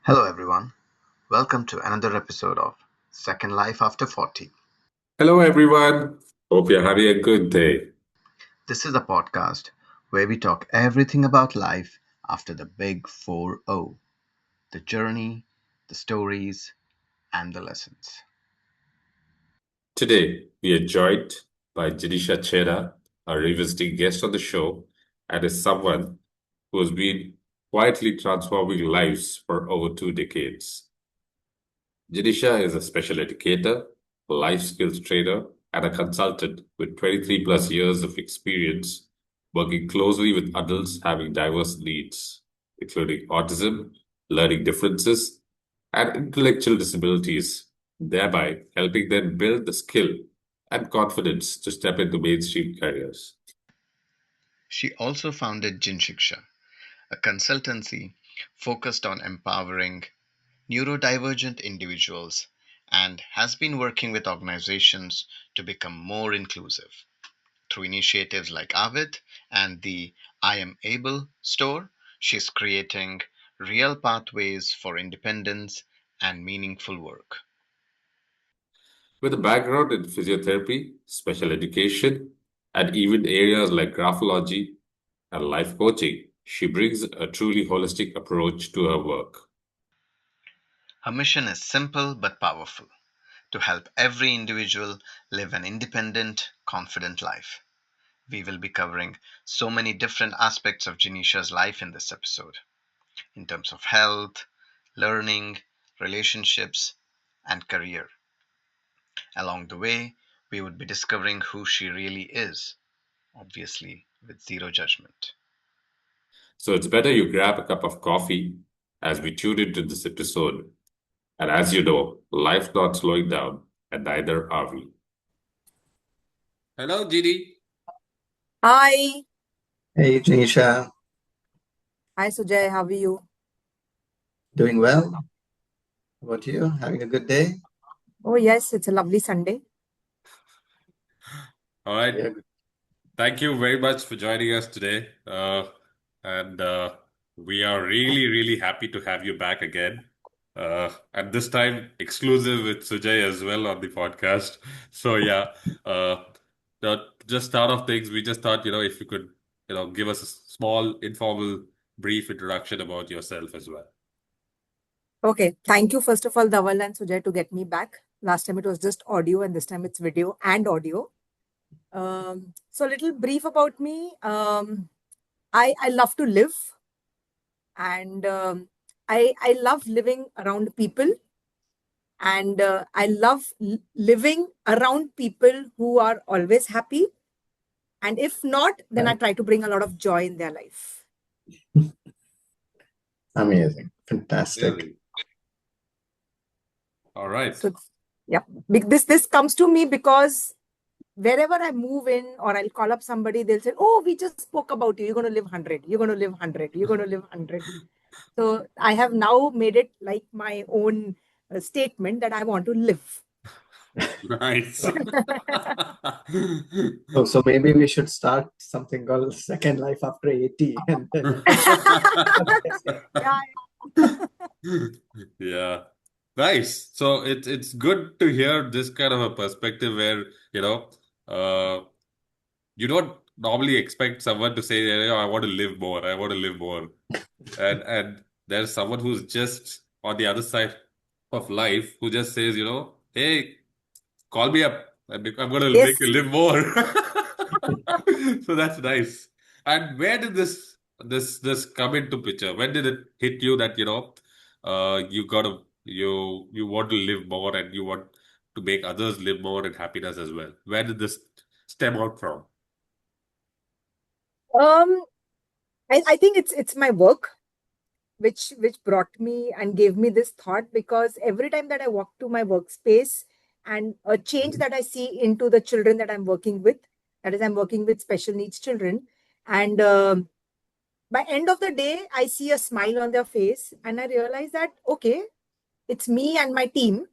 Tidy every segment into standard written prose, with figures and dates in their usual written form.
Hello, everyone. Welcome to another episode of Second Life After 40. Hello, everyone. Hope you're having a good day. This is a podcast where we talk everything about life after the big 4-0, the journey, the stories, and the lessons. Today, we are joined by Jinisha Chheda, a revisiting guest on the show, and is someone who has been quietly transforming lives for over 2 decades. Jinisha is a special educator, a life skills trainer, and a consultant with 23 plus years of experience working closely with adults having diverse needs, including autism, learning differences, and intellectual disabilities, thereby helping them build the skill and confidence to step into mainstream careers. She also founded JinShiksha, a consultancy focused on empowering neurodivergent individuals and has been working with organizations to become more inclusive. Through initiatives like Aavid and the I Am Able store, she's creating real pathways for independence and meaningful work. With a background in physiotherapy, special education, and even areas like graphology and life coaching, she brings a truly holistic approach to her work. Her mission is simple but powerful: to help every individual live an independent, confident life. We will be covering so many different aspects of Janisha's life in this episode, in terms of health, learning, relationships, and career. Along the way, we would be discovering who she really is, obviously with zero judgment. So it's better you grab a cup of coffee as we tune into this episode. And as you know, life's not slowing down, and neither are we. Hello, Gidi. Hi. Hey, Jinisha, Hi, Sujay. How are you? doing well? How about you? Having a good day? Oh, yes, it's a lovely Sunday. All right. Yeah. Thank you very much for joining us today. And we are really, really happy to have you back again. And this time exclusive with Sujay as well on the podcast. So yeah, uh, just start off things, we just thought, if you could, give us a small, informal, brief introduction about yourself as well. Okay. Thank you, first of all, Dhaval and Sujay, to get me back. Last time it was just audio, and this time it's video and audio. So, a little brief about me. I love to live, and I love living around people, and I love living around people who are always happy. And if not, then I Right. try to bring a lot of joy in their life. Amazing. Fantastic. Really? All right. So, yeah, this comes to me because wherever I move in or I'll call up somebody, they'll say, "Oh, we just spoke about you. You're going to live 100. You're going to live 100. You're going to live 100." So I have now made it like my own statement that I want to live. Nice. So maybe we should start something called Second Life After 80. And Yeah. Yeah. Nice. So it's good to hear this kind of a perspective where, uh, you don't normally expect someone to say, I want to live more, I want to live more. And there's someone who's just on the other side of life who just says, hey, call me up. I'm gonna make Yes. you live more. So that's nice. And where did this come into picture? When did it hit you that, you want to live more and you want to make others live more in happiness as well? Where did this stem out from? Um, I think it's my work which brought me and gave me this thought, because every time that I walk to my workspace and a change that I see into the children that I'm working with, that is, I'm working with special needs children, and by end of the day, I see a smile on their face, and I realize that okay, it's me and my team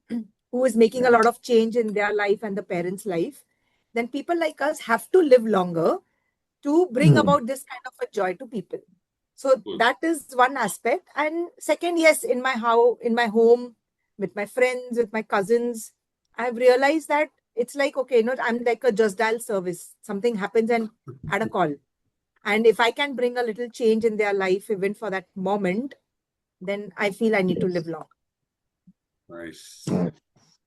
who is making a Right. lot of change in their life and the parents' life. Then people like us have to live longer to bring Mm, about this kind of a joy to people. So Cool. that is one aspect. And second, yes, in my home, with my friends, with my cousins, I've realized that it's like, okay, I'm like a just dial service. Something happens and add a call. And if I can bring a little change in their life, even for that moment, then I feel I need to live long. Nice. Nice.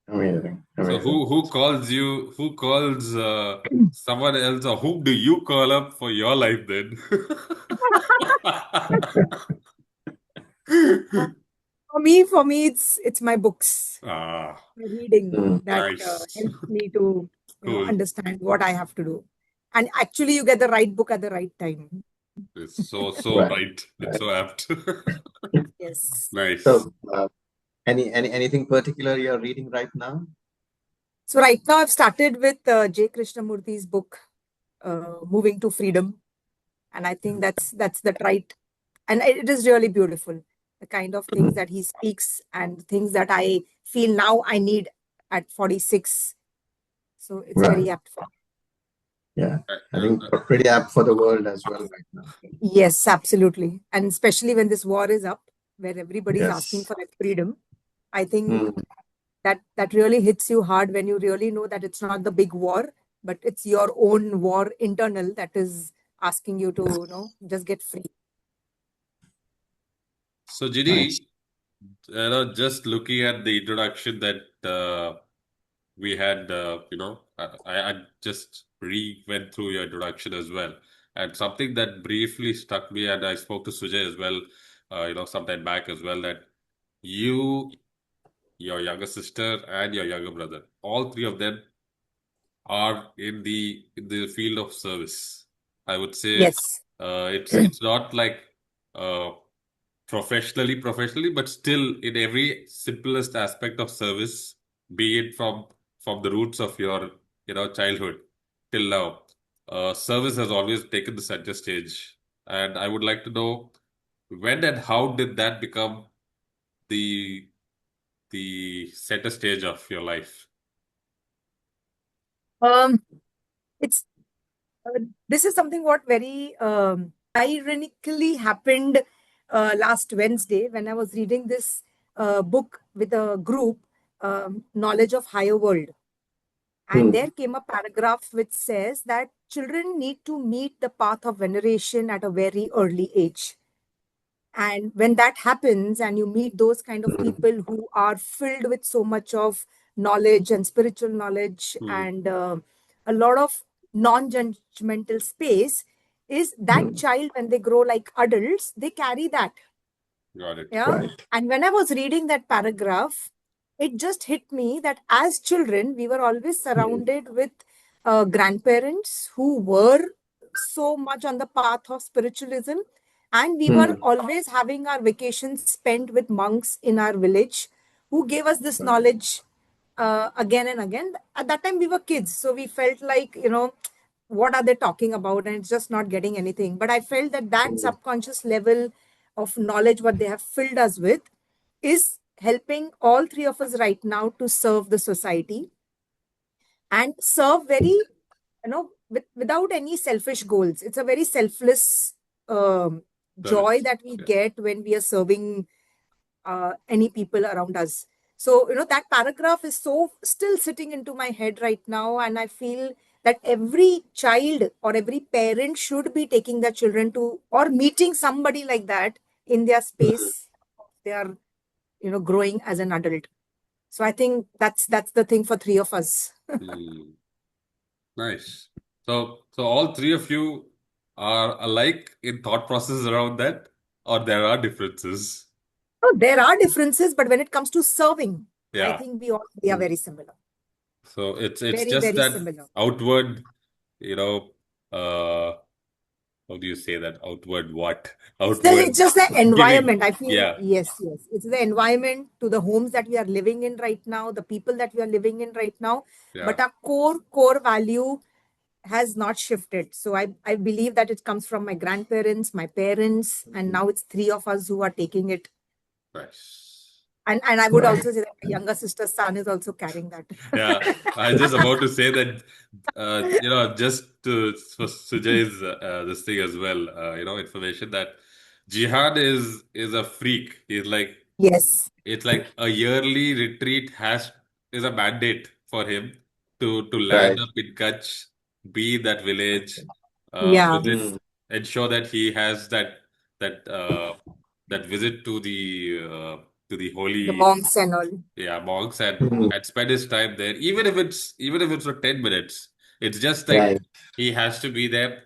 Amazing. So Amazing. who calls you? Who calls someone else, or whom do you call up for your life then? For me, it's my books, Ah, my reading that nice. helps me to, Cool. understand what I have to do. And actually, you get the right book at the right time. It's so Right. right. It's so apt. Yes. Nice. So, anything particular you're reading right now? So right now, I've started with J. Krishnamurthy's book, Moving to Freedom, and I think that's the right, and it is really beautiful. The kind of things that he speaks and things that I feel now I need at 46. So it's Right. very apt for me. Yeah. Uh, I uh, think uh, pretty apt for the world as well right now. Yes, absolutely, and especially when this war is up, where everybody's asking Yes. for that freedom. I think Mm. that really hits you hard when you really know that it's not the big war, but it's your own war internal that is asking you to, just get free. So, Nice. Ginny, just looking at the introduction that we had, I just went through your introduction as well. And something that briefly struck me, and I spoke to Sujay as well, sometime back as well, that you, your younger sister, and your younger brother, all three of them are in the field of service. I would say Yes. it's not like uh, professionally, but still in every simplest aspect of service, be it from the roots of your childhood till now, service has always taken the center stage. And I would like to know when and how did that become the the center stage of your life? Um, it's this is something what very ironically happened last Wednesday when I was reading this book with a group, Knowledge of Higher World. And Mm. there came a paragraph which says that children need to meet the path of veneration at a very early age. And when that happens, and you meet those kind of Mm. people who are filled with so much of knowledge and spiritual knowledge Hmm, and a lot of non judgmental space, is that Mm. child, when they grow like adults, they carry that. got it. Yeah. Right. And when I was reading that paragraph, it just hit me that as children, we were always Mm. surrounded with grandparents who were so much on the path of spiritualism. And we were Mm. always having our vacations spent with monks in our village who gave us this Right. knowledge again and again. At that time, we were kids. So we felt like, what are they talking about? And it's just not getting anything. But I felt that that Mm. subconscious level of knowledge, what they have filled us with, is helping all three of us right now to serve the society and serve very, without any selfish goals. It's a very selfless joy Service. that we Yeah. get when we are serving any people around us. So, that paragraph is so still sitting into my head right now. And I feel that every child or every parent should be taking their children to or meeting somebody like that in their Mm. space. They are, growing as an adult. So I think that's the thing for three of us. Hmm. Nice. So all three of you are alike in thought process around that, or there are differences? So there are differences, but when it comes to serving, I Yeah. think we all we are Mm. very similar. So it's Very, just very that similar. outward, you know, uh, how do you say that? Outward what? It's Outward just the giving. environment. I feel, Yeah. yes, yes. It's the environment to the homes that we are living in right now, the people that we are living in right now. Yeah. But our core value has not shifted. So I believe that it comes from my grandparents, my parents, and now it's three of us who are taking it. Nice. And I would Right. also say that my younger sister's son is also carrying that. Yeah. I was just about to say that, just to for Sujay's this thing as well, information that Jihan is a freak. He's like, Yes. it's like a yearly retreat is a mandate for him to land Right. up in Kutch, be in that village, Yeah. visit, Mm. ensure that he has that that visit to the The holy, monks and all. yeah, monks, Mm. and spend his time there, even if it's for 10 minutes. It's just like Right. he has to be there.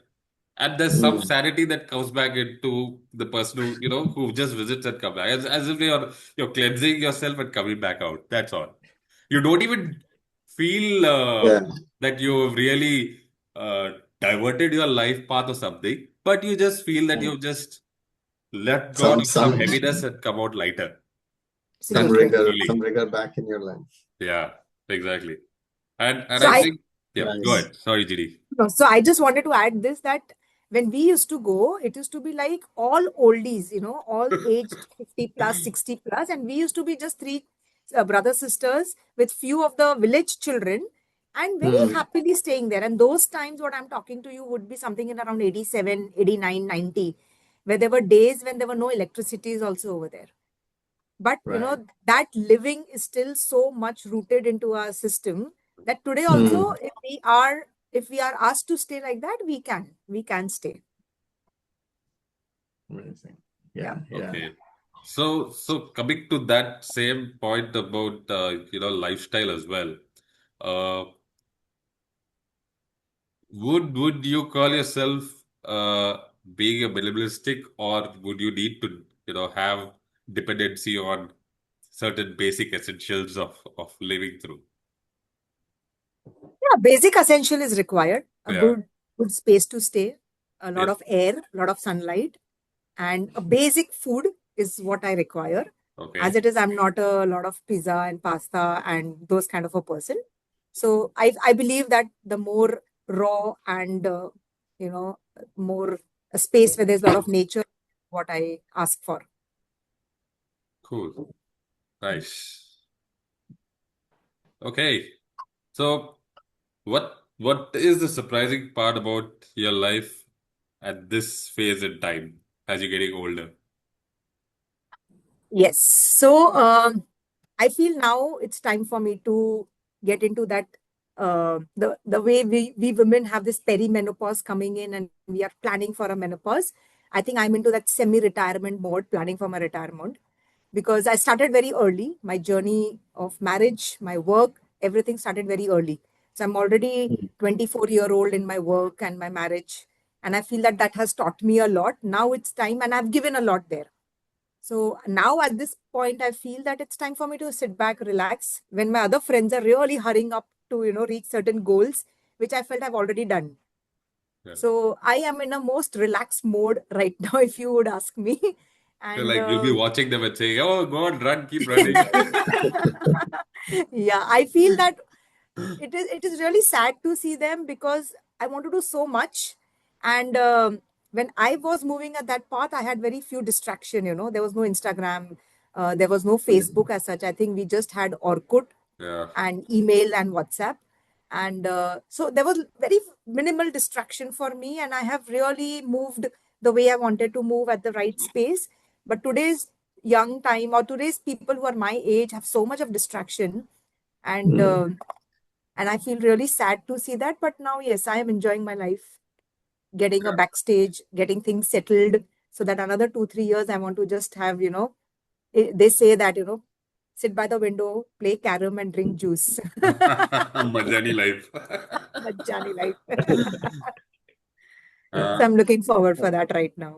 And there's some Mm. sanity that comes back into the person who, who just visits and comes back. As if you're cleansing yourself and coming back out. That's all. You don't even feel Yeah. that you've really diverted your life path or something, but you just feel that Mm. you've just let go Some of some some heaviness and come out lighter. some That's the Absolutely. rigor, some feeling. rigor back in your life. Yeah, exactly. And So I I think, yeah, go Nice. ahead. Sorry, GD. No, so I just wanted to add this that when we used to go, it used to be like all oldies, all aged 50 plus, 60 plus, and we used to be just three brothers, sisters with few of the village children and very Mm. happily staying there. And those times, what I'm talking to you would be something in around 87, 89, 90, where there were days when there were no electricities also over there. But Right. that living is still so much rooted into our system that today also, Mm. if we are asked to stay like that, we can stay. Amazing. Yeah. Yeah. Yeah. Okay. So coming to that same point about lifestyle as well, uh, would you call yourself being a minimalistic, or would you need to have dependency on certain basic essentials of living through? Yeah, basic essential is required. A Yeah. good space to stay, a lot Yeah. of air, a lot of sunlight, and a basic food is what I require. As Okay. it is, I'm not a lot of pizza and pasta and those kind of a person. So I believe that the more raw and you know more a space where there's a lot of nature, what I ask for. Cool. Nice. Okay. So what is the surprising part about your life at this phase in time as you're getting older? Yes. So I feel now it's time for me to get into that. The way we women have this perimenopause coming in, and we are planning for a menopause. I think I'm into that semi-retirement mode, planning for my retirement, because I started very early. My journey of marriage, my work, everything started very early. So I'm already Mm. 24-year-old in my work and my marriage, and I feel that that has taught me a lot. Now it's time, and I've given a lot there. So now at this point, I feel that it's time for me to sit back, relax. When my other friends are really hurrying up to, reach certain goals, which I felt I've already done. Yeah. So I am in a most relaxed mode right now, if you would ask me. So And like you'll be watching them and saying, "Oh, go on, run, keep running." yeah, I feel that it is really sad to see them because I want to do so much. And when I was moving at that path, I had very few distraction. There was no Instagram, there was no Facebook as such. I think we just had Orkut Yeah. and email and WhatsApp. And so there was very minimal distraction for me, and I have really moved the way I wanted to move at the right space. But today's young time or today's people who are my age have so much of distraction, and Mm. I feel really sad to see that. But now, yes, I am enjoying my life, getting a Yeah. backstage, getting things settled, so that another 2-3 years I want to just have, they say that, sit by the window, play carom and drink juice. Majani life. Majani life. Uh, So I'm looking forward for that right now.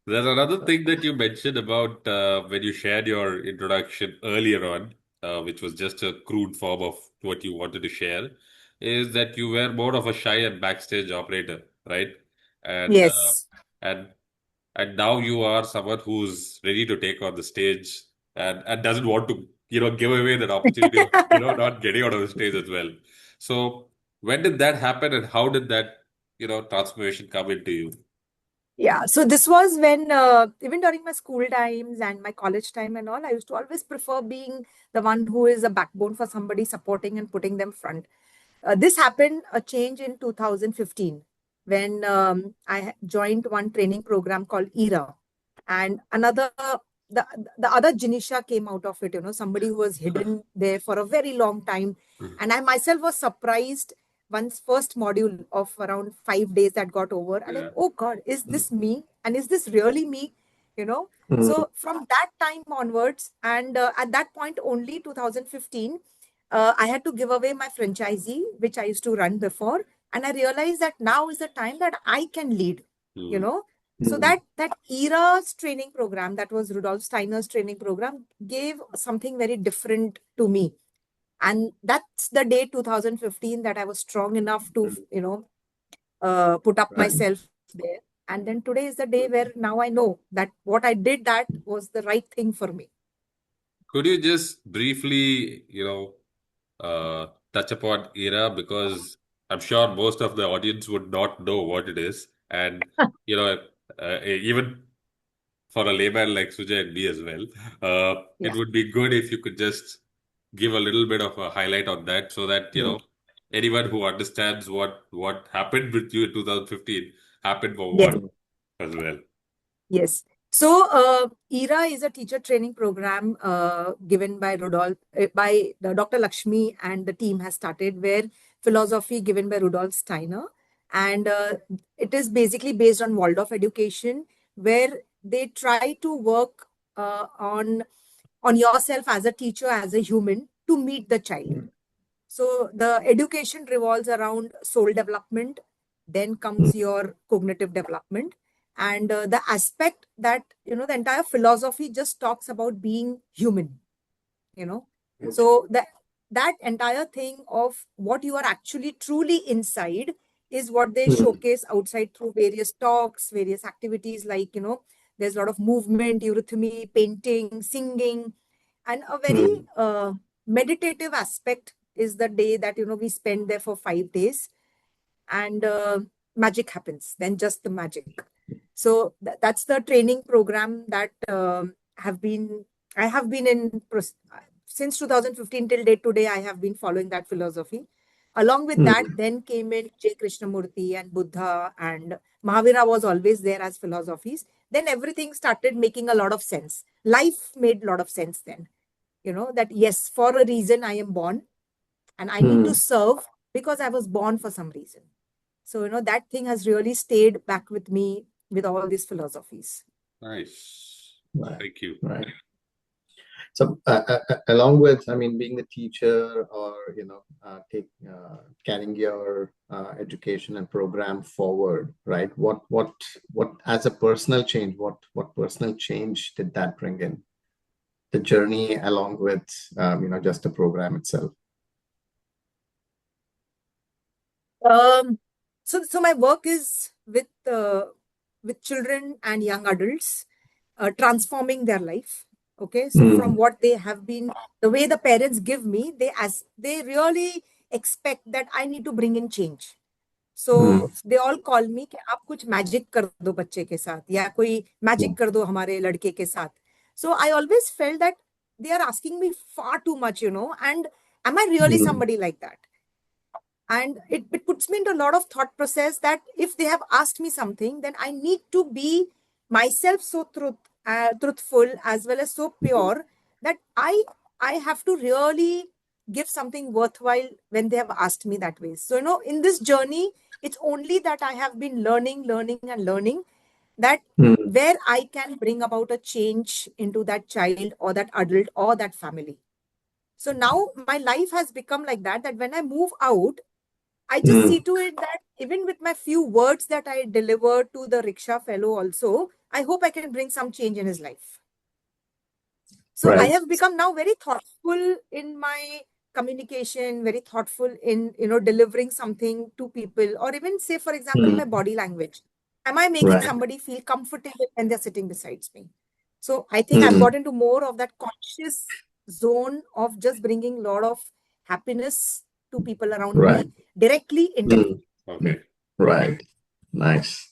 there's another thing that you mentioned about when you shared your introduction earlier on, which was just a crude form of what you wanted to share, is that you were more of a shy and backstage operator, right? And Yes. and and now you are someone who's ready to take on the stage and doesn't want to give away that opportunity of not getting out of the stage as well. So when did that happen, and how did that transformation come into you? Yeah. So this was when, even during my school times and my college time and all, I used to always prefer being the one who is a backbone for somebody, supporting and putting them front. This happened a change in 2015 when I joined one training program called ERA. and another, the the other Jinisha came out of it, somebody who was hidden there for a very long time. And I myself was surprised once first module of around 5 days that got over, and like, oh God, is this me? And is this really me? So from that time onwards, and at that point only 2015, I had to give away my franchisee, which I used to run before. And I realized that now is the time that I can lead, you know. So that era's training program, that was Rudolf Steiner's training program, gave something very different to me. And that's the day 2015 that I was strong enough to, put up Right. myself there. And then today is the day where now I know that what I did, that was the right thing for me. Could you just briefly, touch upon ERA, because I'm sure most of the audience would not know what it is, and you know, even for a layman like Sujay and me as well, it Yeah. would be good if you could just give a little bit of a highlight on that, so that anyone who understands what happened with you in 2015 happened for Yes. what as well. Yes. So, ERA is a teacher training program given by Dr. Lakshmi and the team has started, where philosophy given by Rudolf Steiner. And it is basically based on Waldorf education, where they try to work on yourself as a teacher, as a human, to meet the child. So the education revolves around soul development, then comes your cognitive development, and the aspect that, the entire philosophy just talks about being human, you know. So that entire thing of what you are actually truly inside is what they showcase outside through various talks, various activities, like, there's a lot of movement, eurythmy, painting, singing, and a very meditative aspect is the day that, we spend there for 5 days. And magic happens, then just the magic. So that's the training program that I have been since 2015 till date today. I have been following that philosophy. Along with that, then came in J. Krishnamurti and Buddha, and Mahavira was always there as philosophies. Then everything started making a lot of sense. Life made a lot of sense then. That yes, for a reason I am born, and I need to serve because I was born for some reason. So, that thing has really stayed back with me with all these philosophies. Nice. Right. Thank you. Right. So, along with, I mean, being a teacher, or carrying your education and program forward, right? What as a personal change, what personal change did that bring in? The journey along with, just the program itself. So my work is with children and young adults, transforming their life. Okay, so from what they have been, the way the parents give me, they really expect that I need to bring in change. So they all call me कि आप कुछ magic कर दो बच्चे के साथ, या कोई magic कर दो हमारे लड़के के साथ. So I always felt that they are asking me far too much, and am I really somebody like that? And it puts me into a lot of thought process that if they have asked me something, then I need to be myself so truthful, as well as so pure, that I have to really give something worthwhile when they have asked me that way. So, in this journey, it's only that I have been learning and learning, that where I can bring about a change into that child or that adult or that family. So now my life has become like that when I move out, I just see to it that even with my few words that I deliver to the rickshaw fellow also, I hope I can bring some change in his life. So I have become now very thoughtful in my communication, very thoughtful in, delivering something to people, or even say, for example, my body language. Am I making somebody feel comfortable when they're sitting beside me? So I think I've got into more of that conscious zone of just bringing a lot of happiness to people around me directly into. Okay. Right. Nice.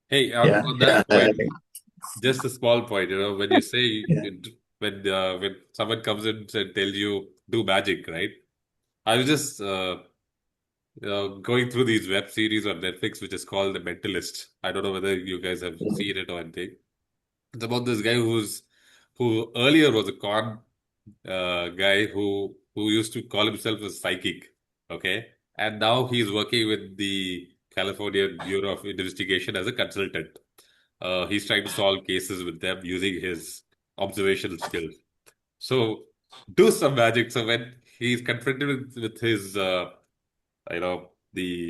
Hey, on that point, just a small point, when you say when someone comes in and tells you do magic, right? I was just going through these web series on Netflix, which is called The Mentalist. I don't know whether you guys have seen it or anything. It's about this guy who earlier was a con guy who used to call himself a psychic, okay, and now he's working with the California Bureau of Investigation as a consultant. He's trying to solve cases with them using his observational skills. So do some magic. So when he's confronted with his, the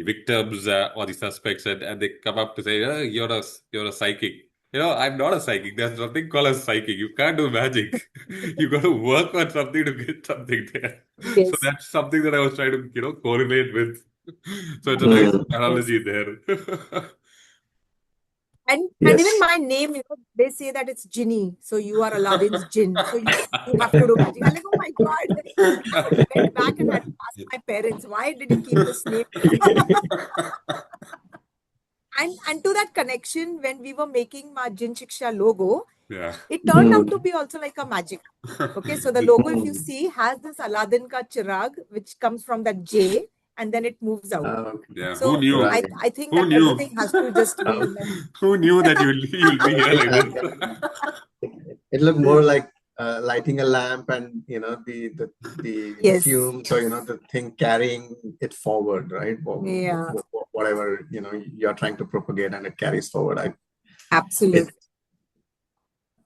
victims or the suspects, and they come up to say, oh, you're a psychic. I'm not a psychic. There's nothing called a psychic. You can't do magic. You got to work on something to get something there. So Yes. that's something that I was trying to, correlate with. So it's a nice Yes. analogy there. And Yes. even my name, they say that it's Jinny. So you are Aladdin's Jinn. So you have to do magic. I'm like, oh my God. I went back and had to ask my parents, why did you keep this name? And to that connection, when we were making my JinShiksha logo, Yeah. it turned out to be also like a magic. Okay, so the logo, if you see, has this Aladdin ka chirag, which comes from that J, and then it moves out. Yeah. So Who knew? Right. I think Who that knew? everything has to just be. Who knew that you'll be here like this? It looked more like lighting a lamp and the Yes. fumes or the thing carrying it forward, right? Yeah. Whatever you're trying to propagate and it carries forward. Absolutely.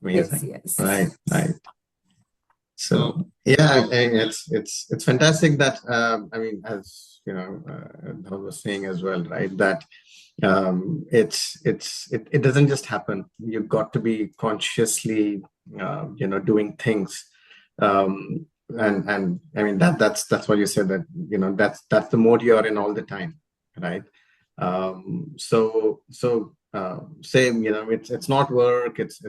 Amazing. Yes. Right. So yeah, it's fantastic that as Dhaval was saying as well, right? That it doesn't just happen. You've got to be consciously doing things, and I mean that's what you said, that that's the mode you're in all the time, right? So same, it's not work, it's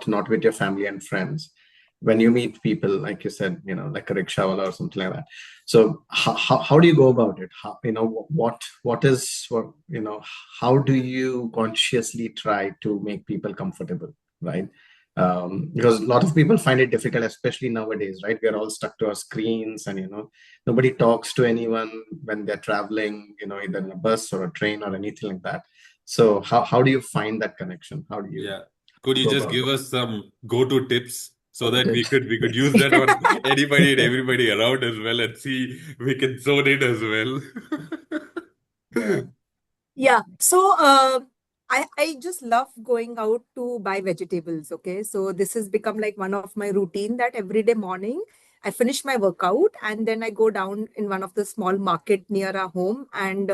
not with your family and friends. When you meet people, like you said, like a rickshawala or something like that. So how do you go about it? How do you consciously try to make people comfortable, right? Because a lot of people find it difficult, especially nowadays, right? We're all stuck to our screens, and nobody talks to anyone when they're traveling, either in a bus or a train or anything like that. So how do you find that connection? How do you? Yeah. Could you go just about give us some go-to tips so that we Tips. could use that on anybody and everybody around as well, and see we can zone in as well? Yeah. So I just love going out to buy vegetables. Okay. So this has become like one of my routine, that every day morning I finish my workout and then I go down in one of the small market near our home and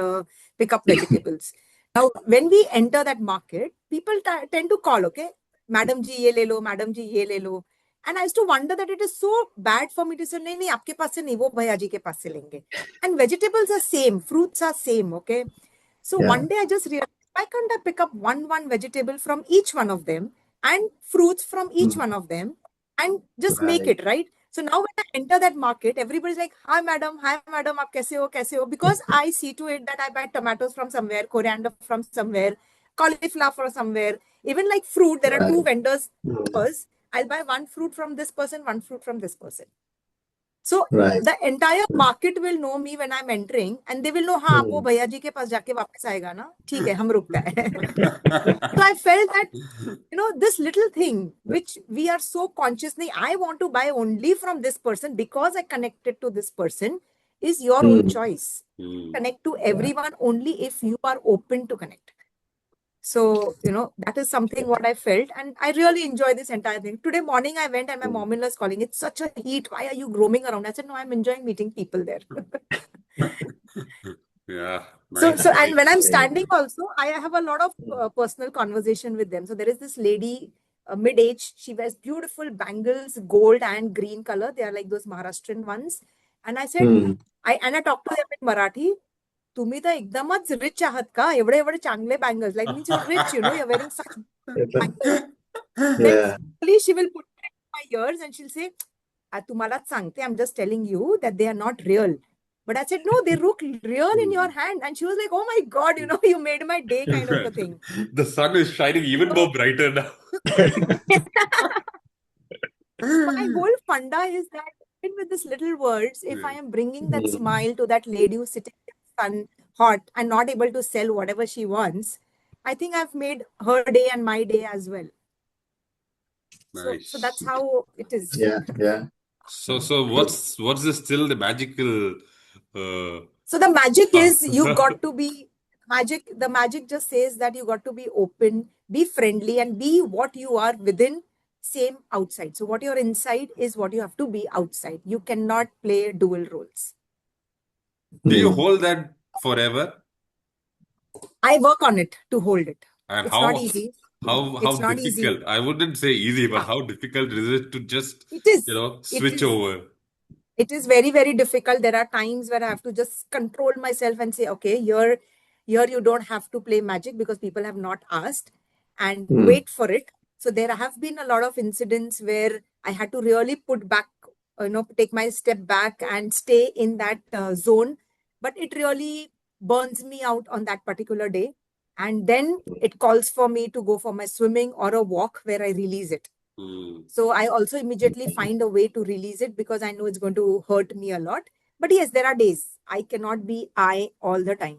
pick up vegetables. Now, when we enter that market, people tend to call, okay, Madam ji ye le lo, Madam ji ye le lo. And I used to wonder that it is so bad for me to say, nahi, aapke paas se nahi, wo bhaiya ji ke paas se lenge. And vegetables are same, fruits are same, okay. So Yeah. one day I just realized, why can't I pick up one vegetable from each one of them and fruits from each one of them and just make Right. it, right? So now when I enter that market, everybody's like, hi madam, aap kaise ho? Because I see to it that I buy tomatoes from somewhere, coriander from somewhere, cauliflower from somewhere. Even like fruit, there are two vendors. I'll buy one fruit from this person, one fruit from this person. So Right. the entire market will know me when I'm entering, and they will know, हाँ आप वो भैया जी के पास जाके वापस आएगा ना, ठीक है, हम रुकता है. So I felt that, this little thing which we are so conscious, I want to buy only from this person because I connected to this person, is your own choice. Connect to everyone only if you are open to connect. So, that is something what I felt. And I really enjoy this entire thing. Today morning I went and my mom-in-law is calling. It's such a heat. Why are you roaming around? I said, no, I'm enjoying meeting people there. Yeah. So, Nice. and when I'm standing also, I have a lot of personal conversation with them. So there is this lady, mid-age. She wears beautiful bangles, gold and green color. They are like those Maharashtrian ones. And I said, I talked to them in Marathi. तुम्ही तर एकदमच rich आहात का एवढे एवढे चांगले bangles, like means you're rich, you're wearing such bangles. Then slowly she will put it in my ears and she'll say, तुम्हालाच सांगते, I'm just telling you that they are not real. But I said, no, they look real in your hand. And she was like, oh my God, you made my day, kind of a thing. The sun is shining even more brighter now. My whole funda is that even with these little words, if I am bringing that smile to that lady who's sitting in the sun hot and not able to sell whatever she wants, I think I've made her day and my day as well. Nice. So that's how it is. Yeah. So what's still the magical So the magic is you've got to be the magic just says that you got to be open, be friendly, and be what you are within, same outside. So what you're inside is what you have to be outside. You cannot play dual roles. Do you hold that forever? I work on it to hold it. And It's not easy. how It's not easy. difficult? I wouldn't say easy, but how difficult is it to just It is. switch over? It is very, very difficult. There are times where I have to just control myself and say, okay, here you don't have to play magic because people have not asked, and wait for it. So there have been a lot of incidents where I had to really put back, take my step back and stay in that zone. But it really burns me out on that particular day. And then it calls for me to go for my swimming or a walk where I release it. So I also immediately find a way to release it because I know it's going to hurt me a lot. But yes, there are days I cannot be I all the time.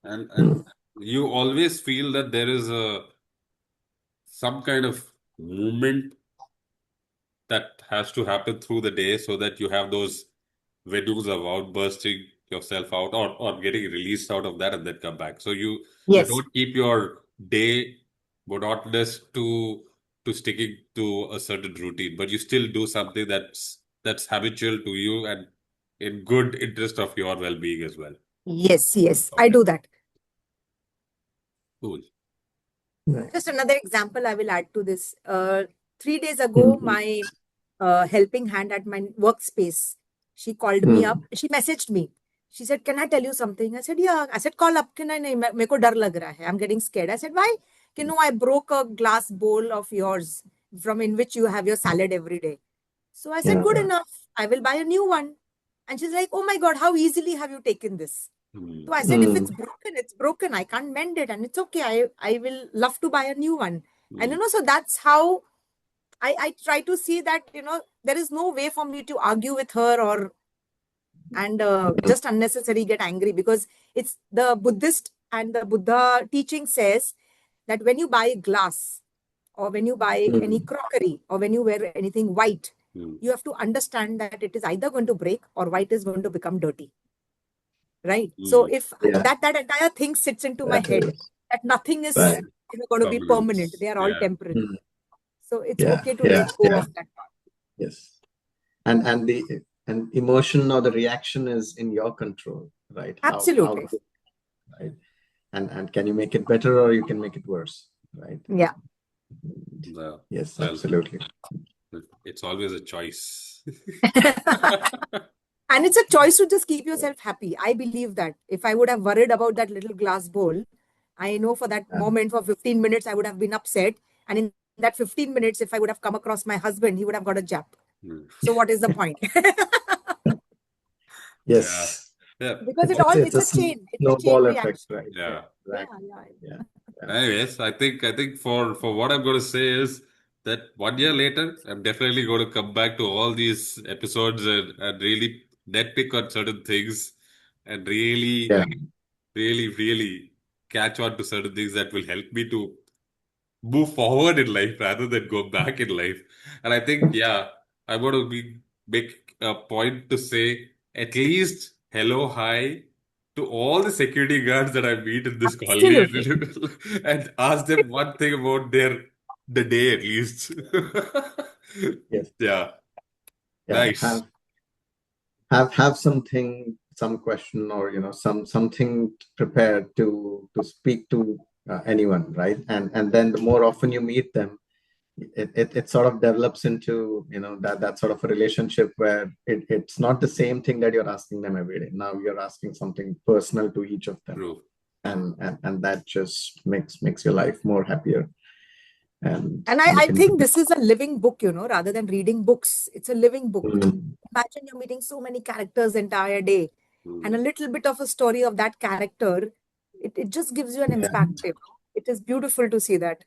And you always feel that there is some kind of movement that has to happen through the day so that you have those venues of outbursting yourself out or getting released out of that and then come back. So you don't keep your day monotonous to sticking to a certain routine, but you still do something that's habitual to you and in good interest of your well-being as well. Yes, I do that. Cool. Just another example I will add to this. 3 days ago, my helping hand at my workspace, she called me up. She messaged me. She said, "Can I tell you something?" I said, "Yeah." I said, "Call up." "Nahi, meko dar lag raha hai. I'm getting scared." I said, "Why?" "No, I broke a glass bowl of yours from in which you have your salad every day." So I said, "Good enough. I will buy a new one." And she's like, "Oh my God, how easily have you taken this?" So I said, if it's broken, it's broken. I can't mend it and it's okay. I will love to buy a new one. And, so that's how I try to see that, there is no way for me to argue with her and just unnecessarily get angry, because it's the Buddhist and the Buddha teaching says that when you buy glass or when you buy any crockery or when you wear anything white, you have to understand that it is either going to break or white is going to become dirty. Right. So if that entire thing sits into my head, that nothing is going to be permanent. They are all temporary. So it's okay to let go of that part. Yes. And the emotion or the reaction is in your control, right? Absolutely. Right. And can you make it better or you can make it worse, right? Yeah. Yes, absolutely. It's always a choice. And it's a choice to just keep yourself happy. I believe that if I would have worried about that little glass bowl, I know for that moment, for 15 minutes, I would have been upset. And in that 15 minutes, if I would have come across my husband, he would have got a jab. So what is the point? Yes. Yeah. Because it's a chain. It's a chain reaction. Right? Yeah. Yeah. Anyways, I think for what I'm going to say is that 1 year later, I'm definitely going to come back to all these episodes and really nitpick on certain things and really catch on to certain things that will help me to move forward in life rather than go back in life. And I think, I want to make a point to say at least hello, hi to all the security guards that I meet in this colony and ask them one thing about the day at least. Yes. Yeah. Nice. Have something, some question or something prepared to speak to anyone, right? And then the more often you meet them, it sort of develops into that sort of a relationship where it's not the same thing that you're asking them every day. Now you're asking something personal to each of them. True. And that just makes your life more happier. And I think this is a living book, rather than reading books. It's a living book. Imagine you're meeting so many characters entire day, and a little bit of a story of that character. It just gives you an perspective. It is beautiful to see that.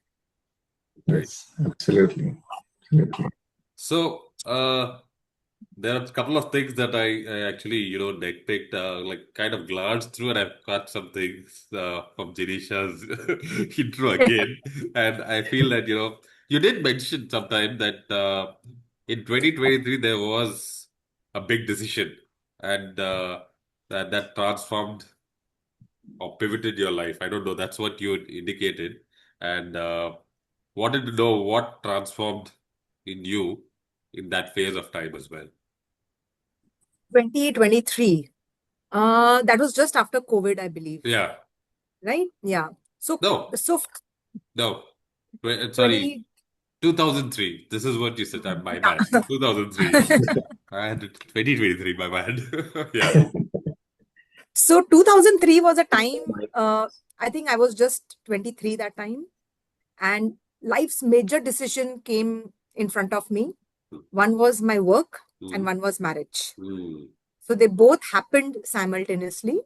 Yes, absolutely. So, There are a couple of things that I actually, picked, like kind of glanced through, and I've got some things from Jinisha's intro again. And I feel that, you did mention sometime that in 2023 there was a big decision, and that transformed or pivoted your life. I don't know. That's what you indicated, and wanted to know what transformed in you in that phase of time as well. 2023. That was just after COVID, I believe. Yeah. Right? Yeah. So, No, so no. Sorry, 20, 2003. This is what you said. My yeah. bad. 2003. I had 2023, my bad. Yeah. So 2003 was a time, I think I was just 23 that time, and life's major decision came in front of me. One was my work and Mm, one was marriage. mm, So they both happened simultaneously.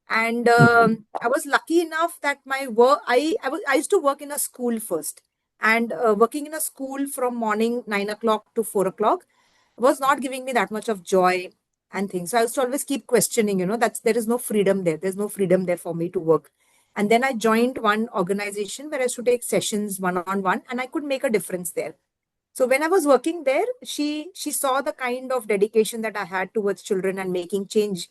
And I was lucky enough that my work, I used to work in a school first. And working in a school from morning 9 o'clock to 4 o'clock was not giving me that much of joy and things. So I used to always keep questioning, that there is no freedom there. There's no freedom there for me to work. And then I joined one organization where I used to take sessions one on one, and I could make a difference there. So when I was working there, she saw the kind of dedication that I had towards children and making change.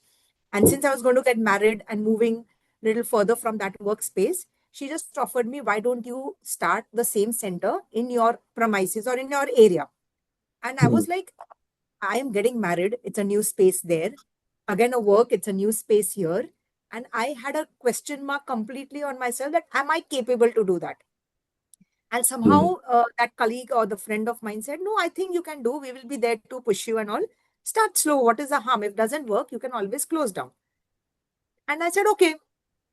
And since I was going to get married and moving a little further from that workspace, she just offered me, why don't you start the same center in your premises or in your area? And I was like, I am getting married. It's a new space there. Again, a work, it's a new space here. And I had a question mark completely on myself that am I capable to do that? And somehow that colleague or the friend of mine said, no, I think you can do. We will be there to push you and all. Start slow. What is the harm? If it doesn't work, you can always close down. And I said, okay.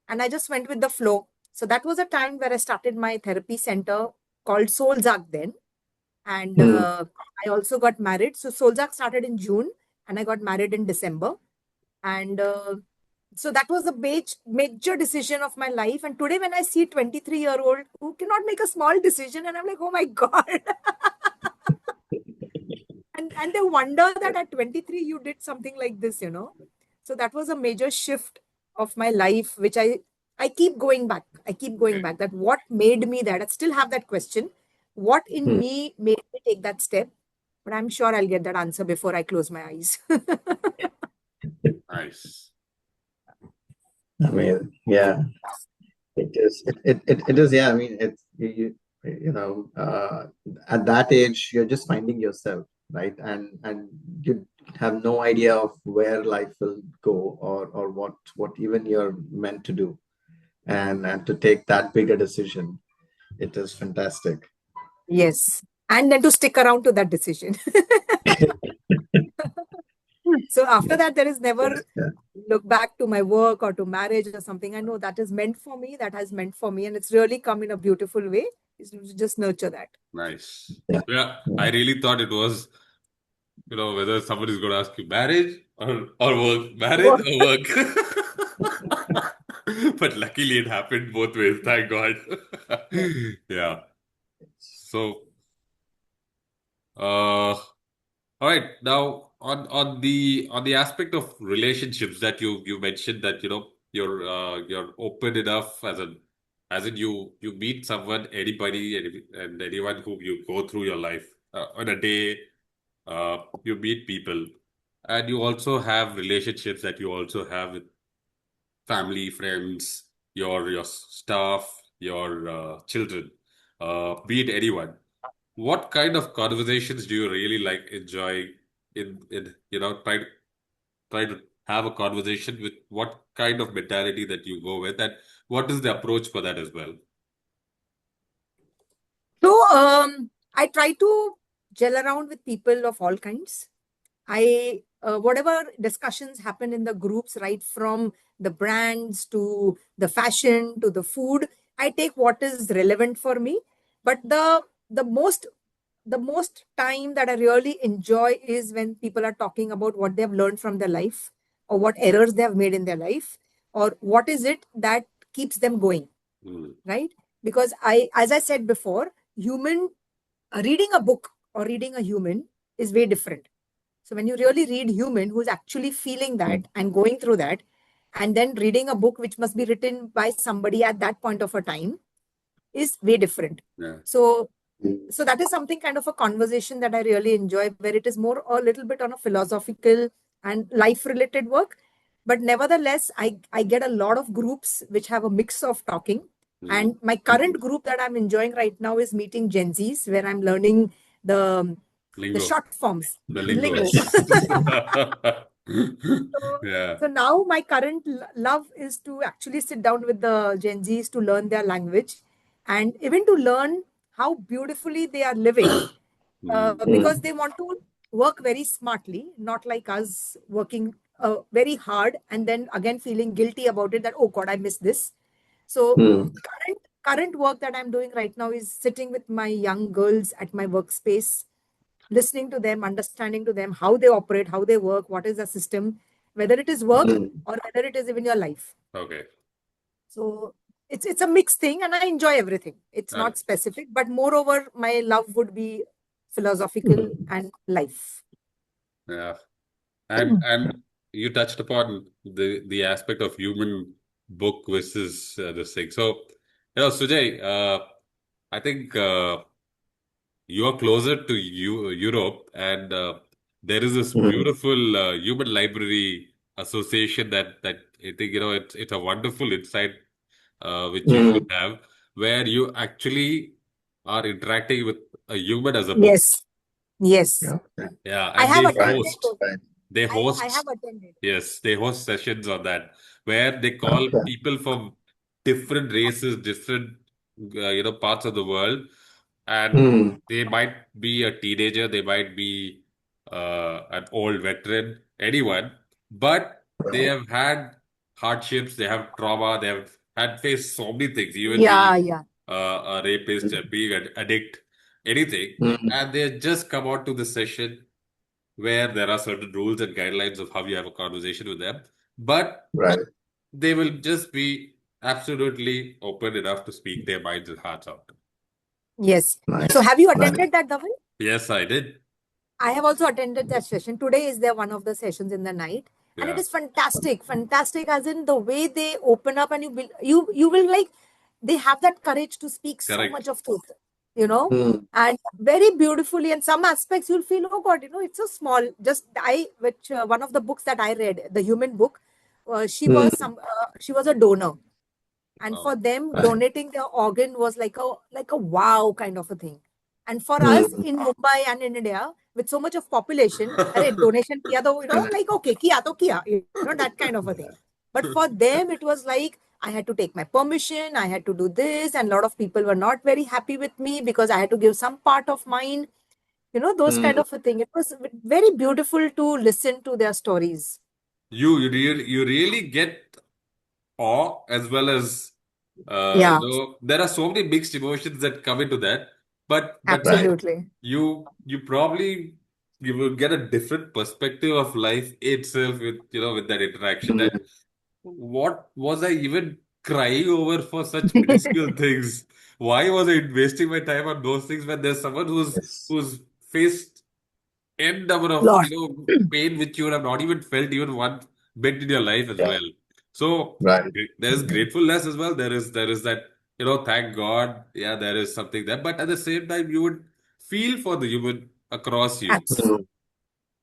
And I just went with the flow. So that was a time where I started my therapy center called Soulzak then. And I also got married. So Soulzak started in June and I got married in December. And so that was the major decision of my life. And today, when I see 23-year-old who cannot make a small decision, and I'm like, oh my God. and they wonder that at 23 you did something like this. So that was a major shift of my life, which I keep going back. I keep going okay. back. That what made me that? I still have that question. What in me made me take that step? But I'm sure I'll get that answer before I close my eyes. Nice. I mean, yeah, it is. It is. Yeah, I mean, it's at that age, you're just finding yourself, right? And you have no idea of where life will go or what even you're meant to do, and to take that bigger decision, it is fantastic. Yes. And then to stick around to that decision. So after that, there is never Yeah. look back to my work or to marriage or something. I know that is meant for me, that has meant for me, and it's really come in a beautiful way. Is to just nurture that. Nice. Yeah. Yeah, I really thought it was, whether somebody's going to ask you marriage or work, marriage Work. or work. But luckily it happened both ways, thank God. Yeah. So, uh, all right. Now, on the aspect of relationships that you mentioned that you're open enough as in you meet someone, anybody, and anyone whom you go through your life on a day, you meet people, and you also have relationships that you also have with family, friends, your staff, your children, be it anyone. What kind of conversations do you really like enjoy in try to have a conversation with what kind of mentality that you go with, and what is the approach for that as well? So I try to gel around with people of all kinds. Whatever discussions happen in the groups, right from the brands to the fashion to the food, I take what is relevant for me. But the most the most time that I really enjoy is when people are talking about what they've learned from their life or what errors they have made in their life or what is it that keeps them going, Mm, right? Because as I said before, human reading a book or reading a human is way different. So when you really read human who's actually feeling that and going through that, and then reading a book which must be written by somebody at that point of a time is way different. Yeah. So that is something kind of a conversation that I really enjoy, where it is more a little bit on a philosophical and life related work. But nevertheless, I get a lot of groups which have a mix of talking. And my current group that I'm enjoying right now is meeting Gen Zs, where I'm learning the Lingo. short forms, The lingo. Yeah. So now my current love is to actually sit down with the Gen Zs to learn their language and even to learn how beautifully they are living, because they want to work very smartly, not like us working very hard and then again feeling guilty about it that, oh God, I missed this. So current work that I'm doing right now is sitting with my young girls at my workspace, listening to them, understanding to them how they operate, how they work, what is the system, whether it is work or whether it is even your life. Okay. So it's a mixed thing and I enjoy everything. It's not specific, but moreover, my love would be philosophical and life. Yeah. And you touched upon the aspect of human book versus this thing. So, Sujay, I think you are closer to Europe, and there is this beautiful human library association that I think it's a wonderful insight which you have, where you actually are interacting with a human as a book. Yes. Yeah, I and have they attended host. those. They I host. have attended. Yes, they host sessions on that where they call people from different races, different parts of the world, and they might be a teenager, they might be an old veteran, anyone, but they have had hardships, they have trauma, they have had faced so many things, even being a rapist, being an addict, anything, and they just come out to the session where there are certain rules and guidelines of how you have a conversation with them, but they will just be absolutely open enough to speak their minds and hearts out. Yes. So have you attended that, Dhaval? Yes, I did. I have also attended that session. Today is there one of the sessions in the night, and it is fantastic. Fantastic, as in the way they open up, and you will like they have that courage to speak so much of truth, and very beautifully. And some aspects you'll feel, oh God, it's so small. Just which one of the books that I read, the human book, she was a donor. And for them, donating their organ was like a wow kind of a thing. And for us in Mumbai and in India, with so much of population, donation kiya to, like, okay, kiya to kiya, that kind of a thing. But for them, it was like, I had to take my permission, I had to do this, and a lot of people were not very happy with me because I had to give some part of mine, those kind of a thing. It was very beautiful to listen to their stories. You really get awe as well as there are so many mixed emotions that come into that, but Absolutely. you probably you will get a different perspective of life itself with that interaction. That what was I even crying over for such minuscule things? Why was I wasting my time on those things when there's someone who's faced n number of Lot. pain which you would have not even felt even one bit in your life as well. So there is gratefulness as well. There is that thank God, yeah, there is something there. But at the same time, you would feel for the human across you,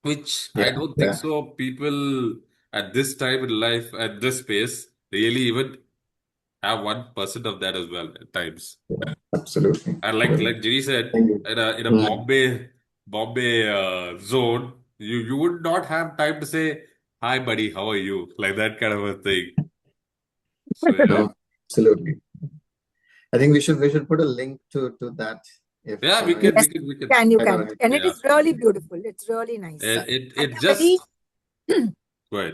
which I don't think so. People at this time in life, at this space, really even have 1% of that as well at times. Absolutely. And like Ginny said, in a Bombay zone, you would not have time to say, "Hi, buddy, how are you?" Like that kind of a thing. So yeah, No, absolutely. I think we should put a link to that. If yeah, we can. You can, and it is really beautiful. It's really nice. It just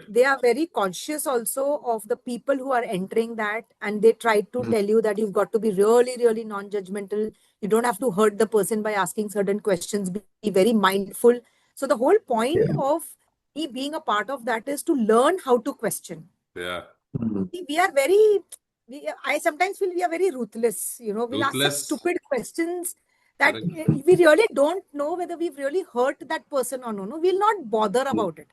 they are very conscious also of the people who are entering that, and they try to tell you that you've got to be really, really non-judgmental. You don't have to hurt the person by asking certain questions. Be very mindful. So the whole point of me being a part of that is to learn how to question. Yeah. We are very. I sometimes feel we are very ruthless. We'll ask some stupid questions that Correct. we really don't know whether we've really hurt that person or no. No, we'll not bother about it.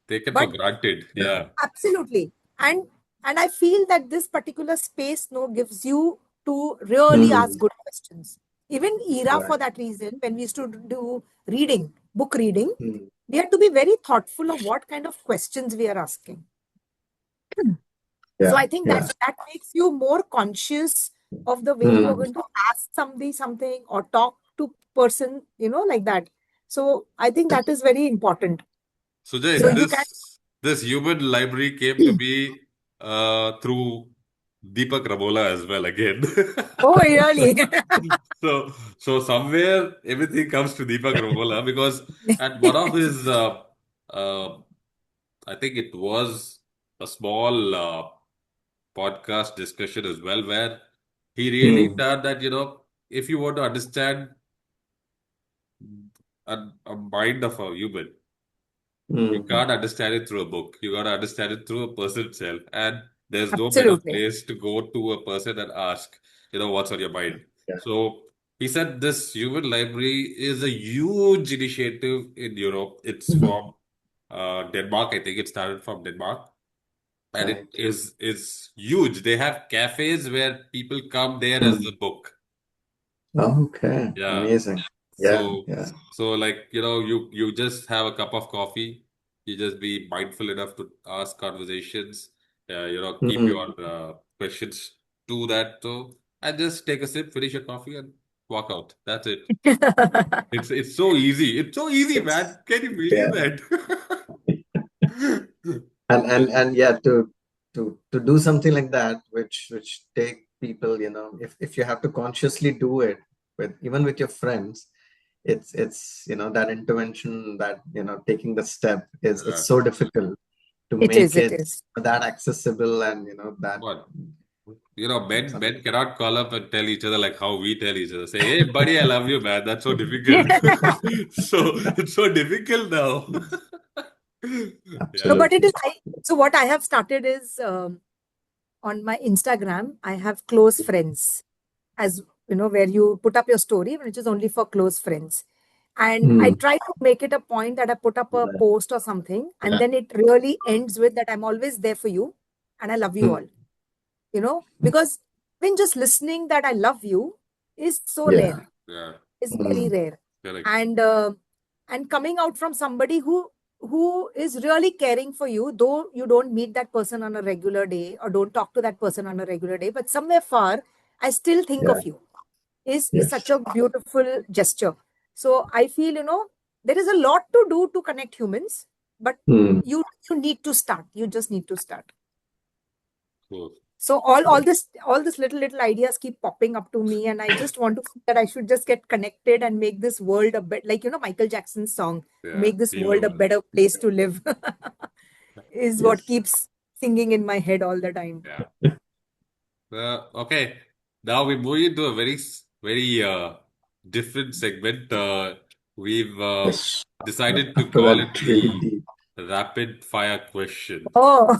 Taken for But granted. Yeah. absolutely, and I feel that this particular space gives you to really ask Mm. good questions. Even era for Right. that reason, when we used to do reading, book reading, Mm. we had to be very thoughtful of what kind of questions we are asking. So Yeah. I think Yeah. that makes you more conscious of the way you are Mm. going to ask somebody something or talk to person, like that. So I think that is very important. So Sujay, you can. this human library came to be through Deepak Ramola as well again. Oh, really? So, so somewhere everything comes to Deepak Ramola because at one of his, uh, I think it was a small podcast discussion as well, where he really Mm. turned that, if you want to understand a mind of a human, you Mm. can't understand it through a book. You gotta understand it through a person itself. And there's no better Absolutely. place to go to a person and ask, what's on your mind. Yeah. So he said this human library is a huge initiative in Europe. It's Mhm. from Denmark. I think it started from Denmark. And it Right. is huge. They have cafes where people come there as Mm. a book. Okay. Yeah. Amazing. Yeah. So, Yeah. like, you just have a cup of coffee. You just be mindful enough to ask conversations. Keep Mm. your questions to that. So, and just take a sip, finish your coffee, and walk out. That's it. It's so easy. It's so easy, man. It's Can you believe yeah. that? And yeah, to do something like that, which take people, if you have to consciously do it with even with your friends, it's that intervention, that taking the step is Yeah. it's so difficult to It make is, it it is. that accessible, and that What? Men something. cannot call up and tell each other like how we tell each other. Say, hey, buddy, I love you, man. That's so difficult. So it's so difficult now. No, Yeah. but it Absolutely. is. So what I have started is on my Instagram, I have close friends, as where you put up your story, which is only for close friends. And I Mm. try to make it a point that I put up a Right. post or something, and Yeah. then it really ends with that I'm always there for you and I love you Mm. all. Because when just listening that I love you is so Yeah. rare, Yeah. is very Mm. rare. Correct. And coming out from somebody who is really caring for you, though you don't meet that person on a regular day or don't talk to that person on a regular day, but somewhere far, I still think Yeah. of you, is Yes. such a beautiful gesture. So I feel, there is a lot to do to connect humans, but Mm. you need to start. You just need to start. Cool. So all this little ideas keep popping up to me, and I just want to feel that I should just get connected and make this world a bit like Michael Jackson's song, Yeah. make this Heal the world a world. better place to live, is what Yes. keeps singing in my head all the time. Yeah. Okay. Now we move into a very different segment. We've Yes. decided to call it Went really the deep. rapid fire question. Oh,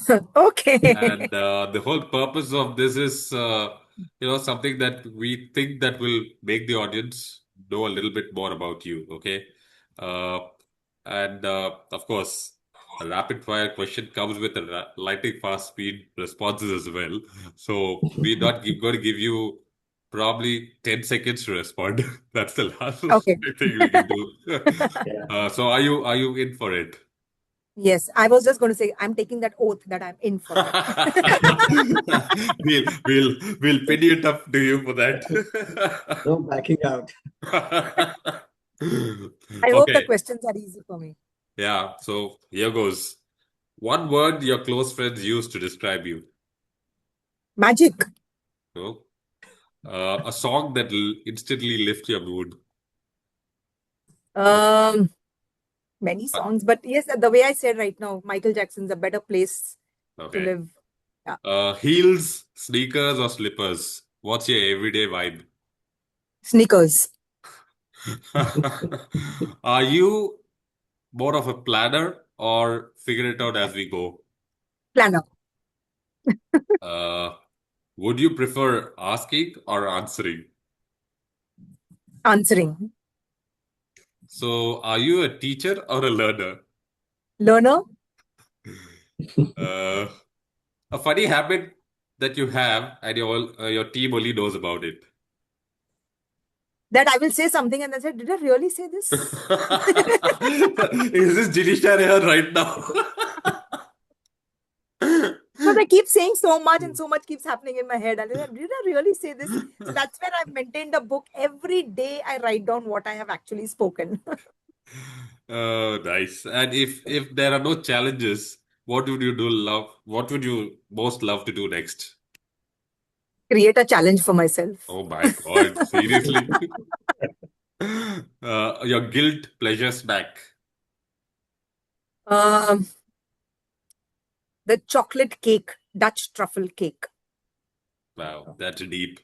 okay. And the whole purpose of this is, something that we think that will make the audience know a little bit more about you. Okay. Uh, and of course, a rapid fire question comes with a lightning fast speed responses as well. So we're not going to give you probably 10 seconds to respond. That's the last Okay. thing we can do. Yeah. So are you in for it? Yes, I was just going to say I'm taking that oath that I'm in for it. We'll pin it up to you for that. No backing out. I hope the Okay. questions are easy for me. Yeah. So here goes. One word your close friends use to describe you. Magic. No? A song that instantly lift your mood. Um, Many Uh, songs, but yes, the way I said right now, Michael Jackson's a better place to Okay. live. Yeah. Heels, sneakers, or slippers. What's your everyday vibe? Sneakers. Are you more of a planner or figure it out as we go? Planner. Uh, would you prefer asking or answering? Answering. So, are you a teacher or a learner? Learner. Uh, a funny habit that you have and your team only knows about it. That I will say something and they said, did I really say this? Is this Jinisha here right now? So they keep saying so much and so much keeps happening in my head. And I said, did I really say this? So that's where I've maintained a book. Every day I write down what I have actually spoken. Oh, nice. And if there are no challenges, what would you do what would you most love to do next? Create a challenge for myself. Oh my God, seriously? Your guilt pleasure snack. The chocolate cake, Dutch truffle cake. Wow, that's deep.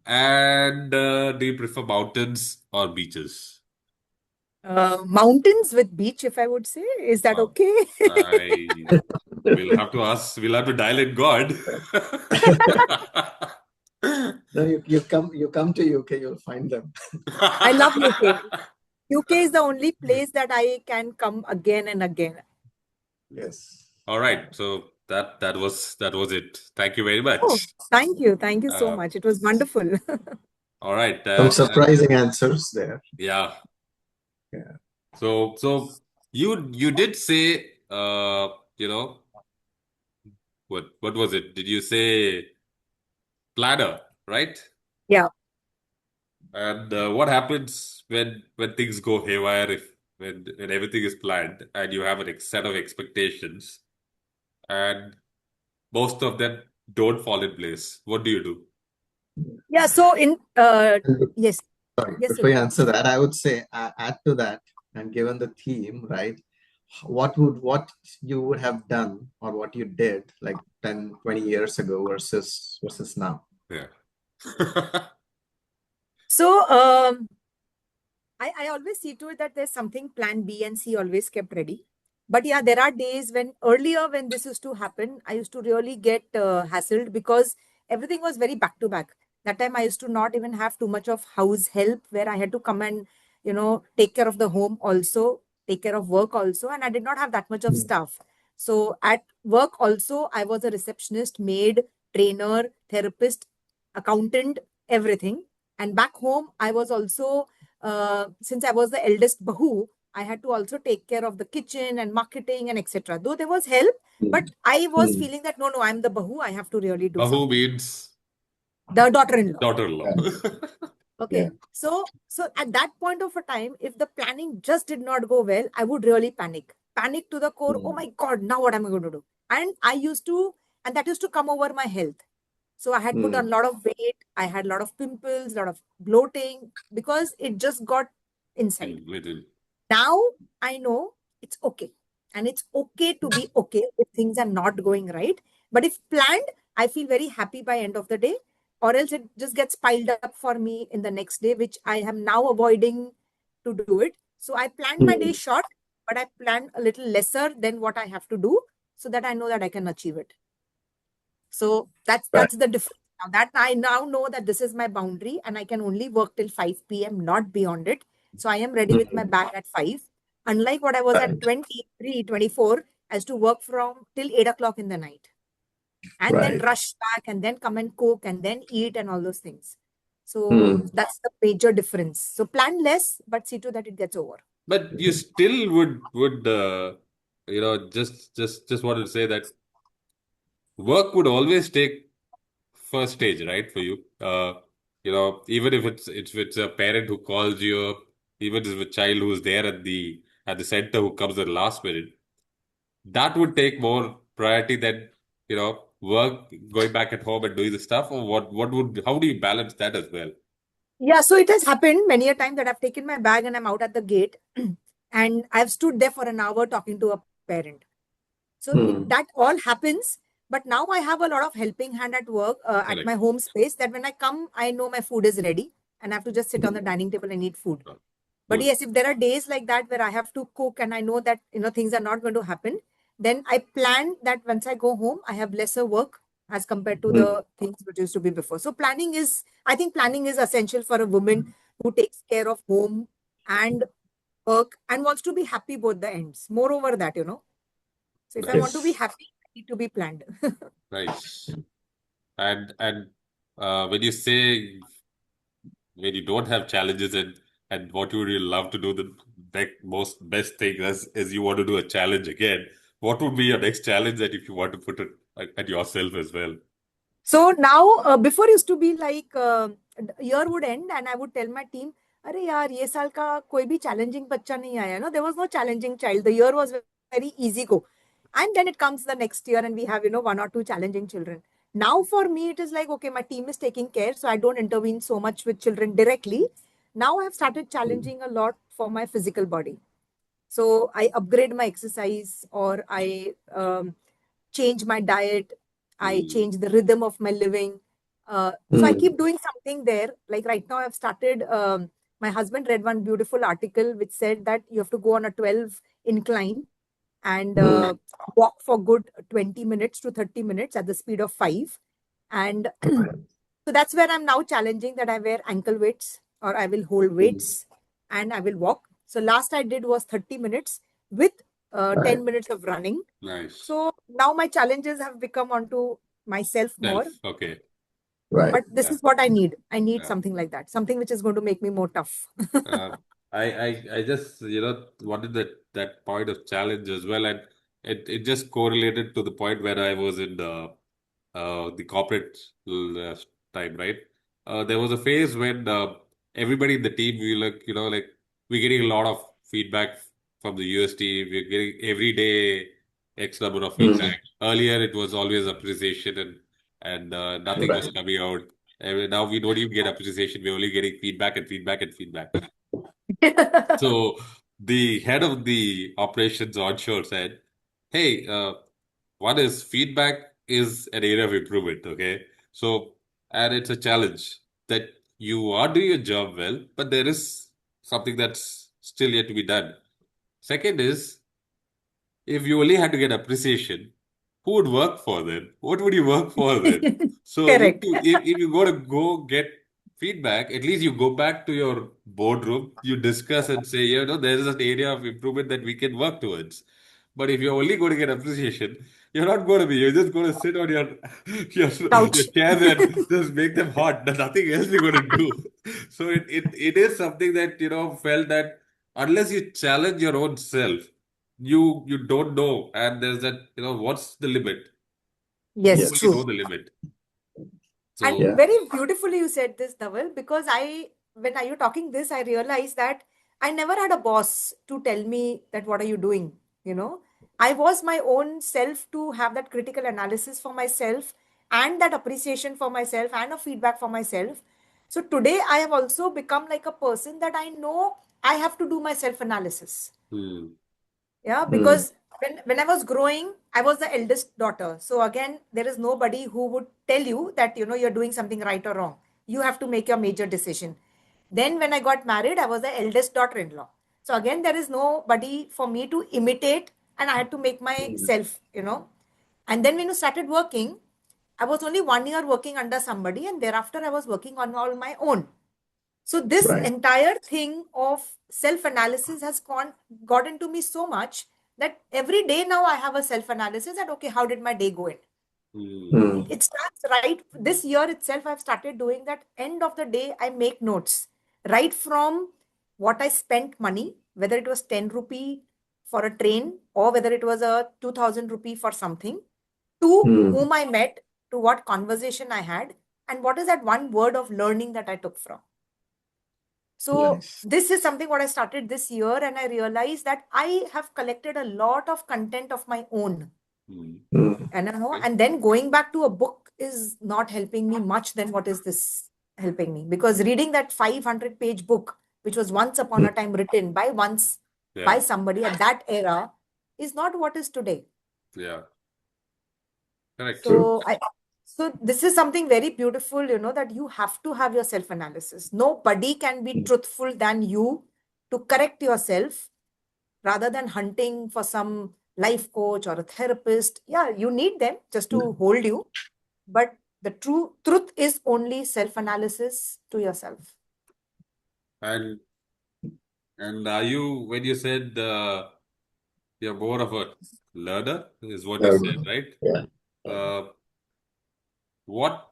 And do you prefer mountains or beaches? Mountains with beach, if I would say. Is that Wow. okay? We'll have to dial in God. No, you come to UK, you'll find them. I love UK. UK is the only place that I can come again and again. Yes. All right. So that was it. Thank you very much. Oh, thank you. Thank you so much. It was wonderful. All right. Some surprising answers there. Yeah. Yeah. So you did say what was it? Did you say planner, right? Yeah. And what happens when things go haywire when everything is planned and you have a set of expectations and most of them don't fall in place? What do you do? Yeah. So yes. Sorry, Yes, before you answer that, I would say add to that, and given the theme, right, what you would have done or what you did like 10, 20 years ago versus now? Yeah. So I always see to it that there's something plan B and C always kept ready. But yeah, there are days when earlier when this used to happen, I used to really get hassled because everything was very back to back. That time I used to not even have too much of house help where I had to come and, take care of the home also, take care of work also. And I did not have that much of staff. So at work also, I was a receptionist, maid, trainer, therapist, accountant, everything. And back home, I was also since I was the eldest bahu, I had to also take care of the kitchen and marketing and etc. Though there was help, but I was feeling that no, I'm the bahu. I have to really do Bahu something. means The daughter-in-law. daughter-in-law. Okay. So at that point of a time, if the planning just did not go well, I would really panic. Panic to the core. Oh my God, now what am I going to do? And that used to come over my health. So I had put on a lot of weight. I had a lot of pimples, a lot of bloating because it just got inside. Little. Now I know it's okay. And it's okay to be okay if things are not going right. But if planned, I feel very happy by end of the day, or else it just gets piled up for me in the next day, which I am now avoiding to do it. So I planned my day short, but I plan a little lesser than what I have to do so that I know that I can achieve it. So that's the difference. Now that I now know that this is my boundary and I can only work till 5 p.m., not beyond it. So I am ready with my bag at 5. Unlike what I was at 23, 24, I used to work from till 8 o'clock in the night. And then rush back and then come and cook and then eat and all those things. So that's the major difference. So plan less, but see to that it gets over. But you still would just wanted to say that work would always take first stage, right, for you. Even if it's a parent who calls you, even if it's a child who's there at the center who comes at the last minute, that would take more priority than work, going back at home and doing the stuff. Or how do you balance that as well? Yeah, so it has happened many a time that I've taken my bag and I'm out at the gate and I've stood there for an hour talking to a parent. So that all happens. But now I have a lot of helping hand at work, at my home space, that when I come, I know my food is ready and I have to just sit on the dining table and eat food. But yes, if there are days like that where I have to cook and I know that, things are not going to happen, then I plan that once I go home, I have lesser work. as compared to the things which used to be before. So I think planning is essential for a woman who takes care of home and work and wants to be happy both the ends. Moreover that, So if I want to be Nice. happy, I need to be planned. Nice. And when you say when you don't have challenges and what you really love to do, the most best thing is you want to do a challenge again. What would be your next challenge that if you want to put it at yourself as well? So now, before used to be like year would end and I would tell my team, "अरे यार ये साल का कोई भी challenging बच्चा नहीं आया." No, there was no challenging child. The year was very easy go, and then it comes the next year and we have one or two challenging children. Now for me it is like, okay, my team is taking care, so I don't intervene so much with children directly. Now I have started challenging a lot for my physical body. So I upgrade my exercise, or I change my diet. I Hmm. change the rhythm of my living. So I keep doing something there. Like right now, I've started. My husband read one beautiful article which said that you have to go on a 12 incline and walk for good 20 minutes to 30 minutes at the speed of 5. And so that's where I'm now challenging that I wear ankle weights or I will hold weights and I will walk. So last I did was 30 minutes with 10 minutes of running. Nice. So now my challenges have become onto myself more. Okay. Right. But this is what I need. I need Yeah. something like that, something which is going to make me more tough. I just wanted that point of challenge as well, and it just correlated to the point where I was in the corporate uh, time, right? There was a phase when everybody in the team, we like we're getting a lot of feedback from the UST. We're getting every day X number of feedback. Earlier, it was always appreciation and nothing was Right. coming out. And now we don't even get appreciation. We're only getting feedback and feedback and feedback. So the head of the operations onshore said, "Hey, one is feedback is an area of improvement, okay? So, and it's a challenge that you are doing your job well, but there is something that's still yet to be done. Second is, if you only had to get appreciation, who would work for then? What would you work for then? So Correct. if you got to go get feedback, at least you go back to your boardroom, you discuss and say, there is an area of improvement that we can work towards. But if you're only going to get appreciation, you're not going to be. You're just going to sit on your Couch. chair and just make them hot. There's nothing else you're going to do. So it is something that felt that unless you challenge your own self, you don't know, and there's that what's the limit? You Yes, only true. know the limit. And So very beautifully you said this, Dhaval, because when are you talking this, I realized that I never had a boss to tell me that what are you doing, I was my own self to have that critical analysis for myself and that appreciation for myself and a feedback for myself. So today I have also become like a person that I know I have to do my self analysis. hmm, Yeah, because when I was growing, I was the eldest daughter. So again, there is nobody who would tell you that you're doing something right or wrong. You have to make your major decision. Then when I got married, I was the eldest daughter-in-law. So again, there is nobody for me to imitate, and I had to make myself. And then when you started working, I was only 1 year working under somebody, and thereafter I was working on all my own. So this Right. entire thing of self-analysis has got into me so much that every day now I have a self-analysis that, okay, how did my day go in? It starts right this year itself. I've started doing that. End of the day, I make notes right from what I spent money, whether it was 10 rupee for a train or whether it was a 2000 rupee for something, to whom I met, to what conversation I had, and what is that one word of learning that I took from. So Nice. this is something what I started this year, and I realized that I have collected a lot of content of my own. And then going back to a book is not helping me much. Then what is this helping me? Because reading that 500-page book, which was once upon a time written by yeah, somebody at that era, is not what is today. yeah, correct. True. So this is something very beautiful, that you have to have your self-analysis. Nobody can be truthful than you to correct yourself rather than hunting for some life coach or a therapist. Yeah, you need them just to hold you. but the truth is only self-analysis to yourself. And are you, when you said you're more of a learner, is what you said, right? Yeah. Uh, what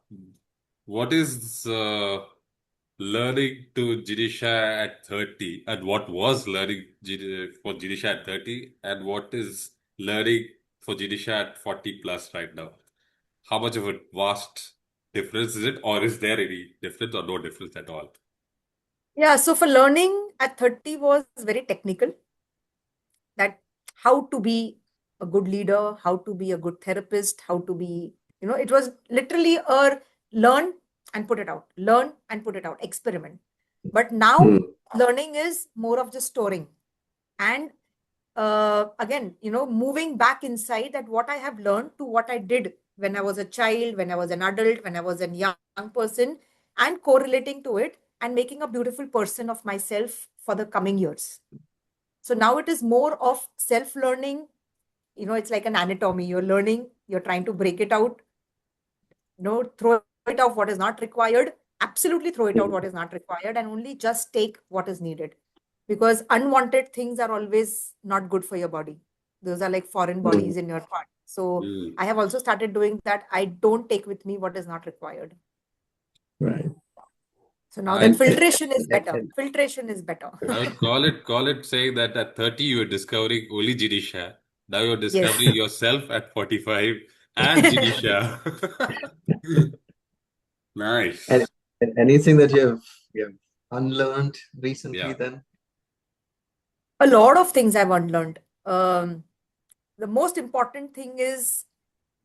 what is learning to Jinisha at 30, and what was learning for Jinisha at 30, and what is learning for Jinisha at 40 plus right now? How much of a vast difference is it, or is there any difference or no difference at all? Yeah, so for learning at 30 was very technical, that how to be a good leader, how to be a good therapist, how to be, it was literally a learn and put it out, learn and put it out, experiment. But now learning is more of just storing. And again, moving back inside that what I have learned to what I did when I was a child, when I was an adult, when I was a young person, and correlating to it and making a beautiful person of myself for the coming years. So now it is more of self-learning. It's like an anatomy. You're learning, you're trying to break it out, throw it out what is not required, absolutely throw it out what is not required, and only just take what is needed. Because unwanted things are always not good for your body. Those are like foreign bodies in your part. So I have also started doing that. I don't take with me what is not required. Right. So now that filtration is better. Filtration is better. I would call it saying that at 30 you were discovering only Jinisha. Now you're Yes. discovering yourself at 45 and Jinisha. Nice. And anything that you have unlearned recently Yeah. then? A lot of things I've unlearned. The most important thing is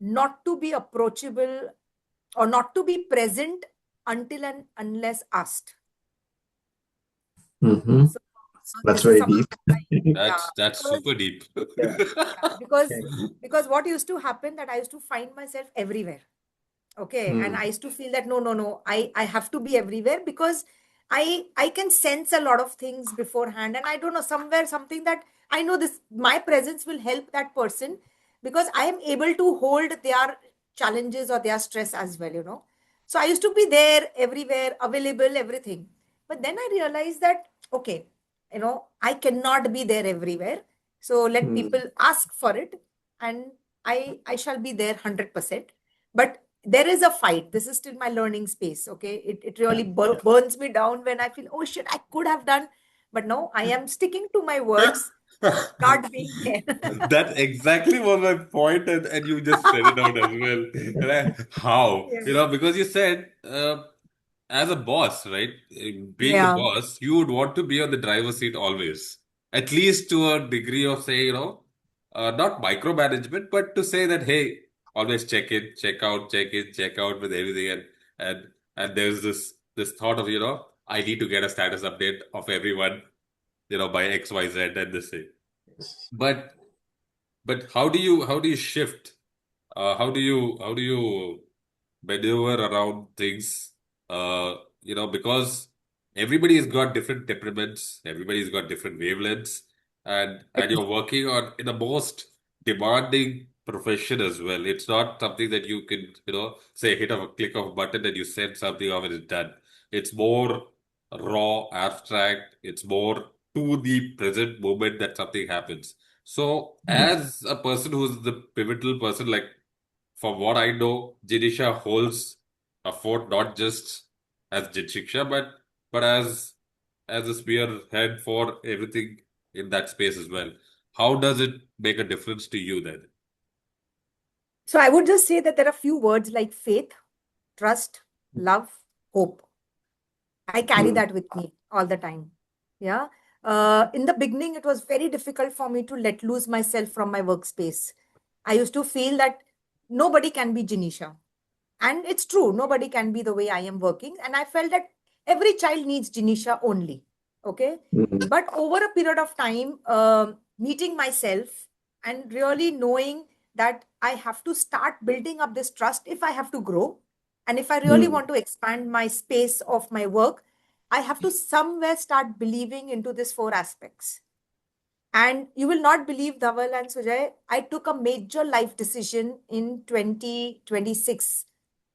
not to be approachable or not to be present until and unless asked. Mm-hmm. So That's this is very something deep. That's because, super deep. Yeah. because what used to happen that I used to find myself everywhere. Okay. And I used to feel that no, I have to be everywhere because I can sense a lot of things beforehand. And I don't know, somewhere something that I know this, my presence will help that person because I am able to hold their challenges or their stress as well. So I used to be there everywhere, available, everything. But then I realized that, okay, I cannot be there everywhere. So let people ask for it and I shall be there 100%. But there is a fight. This is still my learning space. Okay. It really burns me down when I feel, oh shit, I could have done. But no, I am sticking to my words, not being there. That exactly was my point, and you just said it out as well. And how? Yeah. Because you said, as a boss, right? Being the Yeah. boss, you would want to be on the driver's seat always, at least to a degree of, say, not micromanagement, but to say that, hey, always check in, check out, check in, check out with everything, and there's this thought of, I need to get a status update of everyone, by X, Y, Z, and this thing. But how do you shift? How do you maneuver around things? Because everybody's got different temperaments, everybody's got different wavelengths, and you're working on in the most demanding profession as well. It's not something that you can, say hit of a click of a button and you send something off and it's done. It's more raw, abstract. It's more to the present moment that something happens. So, as a person who's the pivotal person, like from what I know, Jinisha holds a fort not just as JinShiksha, but as a spearhead for everything in that space as well. How does it make a difference to you then? So I would just say that there are few words like faith, trust, love, hope. I carry that with me all the time. Yeah. In the beginning, it was very difficult for me to let loose myself from my workspace. I used to feel that nobody can be Jinisha. And it's true, nobody can be the way I am working. And I felt that every child needs Jinisha only. Okay. But over a period of time, meeting myself and really knowing that I have to start building up this trust if I have to grow. And if I really want to expand my space of my work, I have to somewhere start believing into these four aspects. And you will not believe, Dhaval and Sujay, I took a major life decision in 2026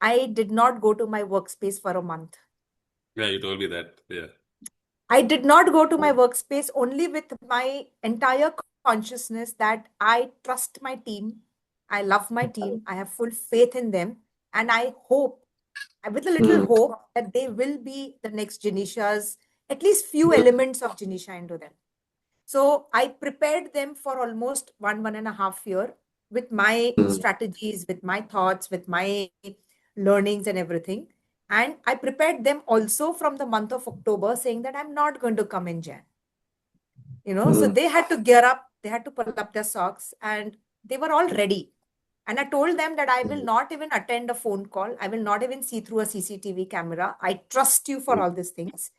I did not go to my workspace for a month. Yeah, you told me that. Yeah. I did not go to my workspace only with my entire consciousness that I trust my team. I love my team. I have full faith in them. And I hope, with a little hope, that they will be the next Janishas, at least few elements of Janisha into them. So I prepared them for almost 1.5 year with my strategies, with my thoughts, with my learnings and everything. And I prepared them also from the month of October, saying that I'm not going to come in Jan. So they had to gear up, they had to pull up their socks, and they were all ready. And I told them that I will not even attend a phone call. I will not even see through a CCTV camera. I trust you for all these things.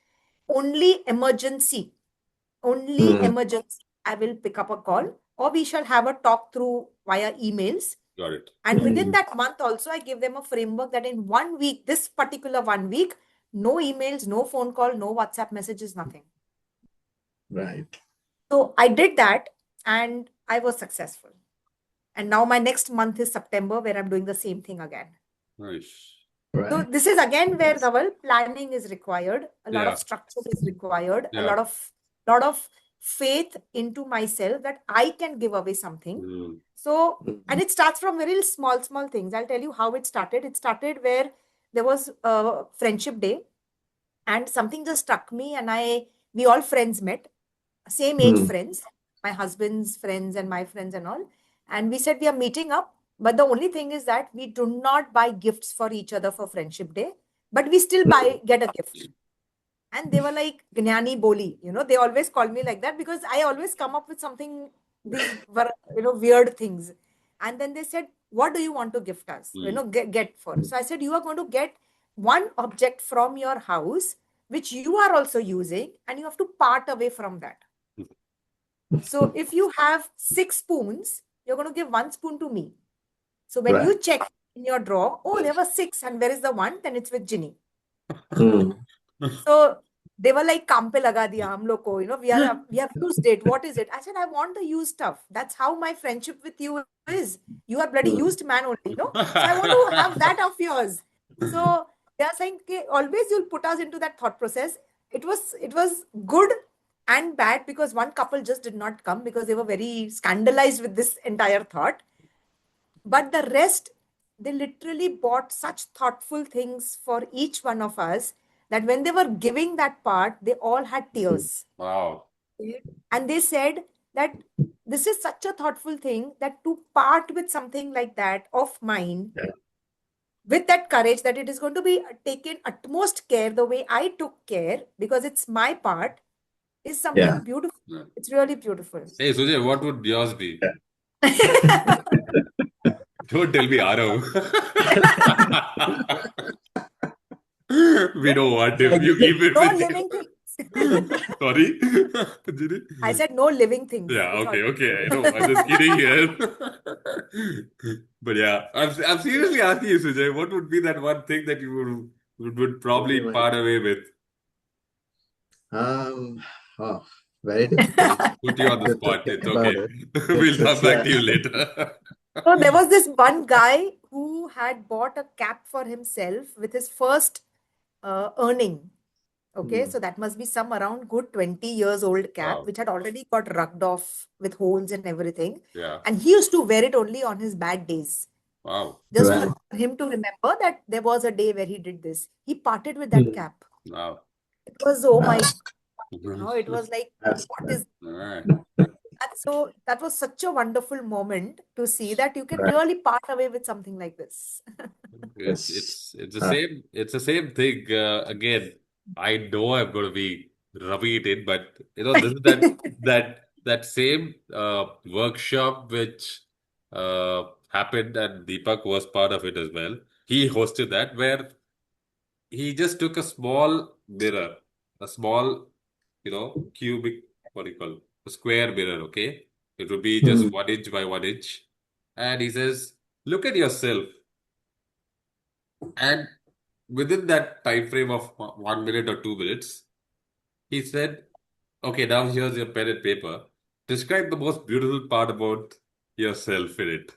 Only emergency I will pick up a call, or we shall have a talk through via emails. Got it. And within that month also, I give them a framework that in 1 week, this particular 1 week, no emails, no phone call, no WhatsApp messages, nothing. Right. So I did that and I was successful. And now my next month is September, where I'm doing the same thing again. Nice. So Right. this is again where the planning is required, a lot Yeah. of structure is required, a Yeah. lot of faith into myself that I can give away something. So, and it starts from very small things. I'll tell you how it started. It started where there was a friendship day and something just struck me, and we all friends met, same age friends, my husband's friends and my friends and all. And we said we are meeting up, but the only thing is that we do not buy gifts for each other for friendship day, but we still get a gift. And they were like, Gnani Boli, they always call me like that because I always come up with something, these were, weird things. And then they said, what do you want to gift us? Get for. So I said, you are going to get one object from your house, which you are also using, and you have to part away from that. So if you have 6 spoons, you're going to give 1 spoon to me. So when you check in your drawer, oh, there were 6, and where is the one? Then it's with Ginny. So they were like, "Kam pe laga diya hum log ko, we have used it. What is it?" I said, "I want the used stuff. That's how my friendship with you is. You are bloody used man only, So I want to have that of yours." So they are saying, okay, always you'll put us into that thought process. It was good and bad because one couple just did not come because they were very scandalized with this entire thought. But the rest, they literally bought such thoughtful things for each one of us that when they were giving that part, they all had tears. Wow. And they said that this is such a thoughtful thing that to part with something like that of mine, with that courage that it is going to be taken utmost care the way I took care because it's my part, is something beautiful. Yeah. It's really beautiful. Hey, Sujay, what would yours be? Don't tell me Arav. We don't want him. You keep it No with living you. things. Sorry? Ginny? I said no living things. Yeah, It's all- okay. I know. I'm just kidding here. But yeah, I'm seriously asking you, Sujay, what would be that one thing that you would probably part away with? Very difficult. Put you on the to spot. think It's about okay. it. We'll come back to you Yeah. later. So there was this one guy who had bought a cap for himself with his first earning. Okay, so that must be some around good 20 years old cap, Wow. which had already got rugged off with holes and everything. Yeah. And he used to wear it only on his bad days. Wow. Just Right. for him to remember that there was a day where he did this. He parted with that cap. Wow. It was, oh my, All it was like, what is right. that? So that was such a wonderful moment to see that you can really part away with something like this. It's the same thing. Again, I know I'm going to be rubbing it in, but this is that same workshop which happened, and Deepak was part of it as well. He hosted that where he just took a small mirror, a small, cubic, what do you call it? A square mirror, okay? It would be just 1 inch by 1 inch. And he says, look at yourself. And within that time frame of 1 minute or 2 minutes, he said, okay, now here's your pen and paper. Describe the most beautiful part about yourself in it.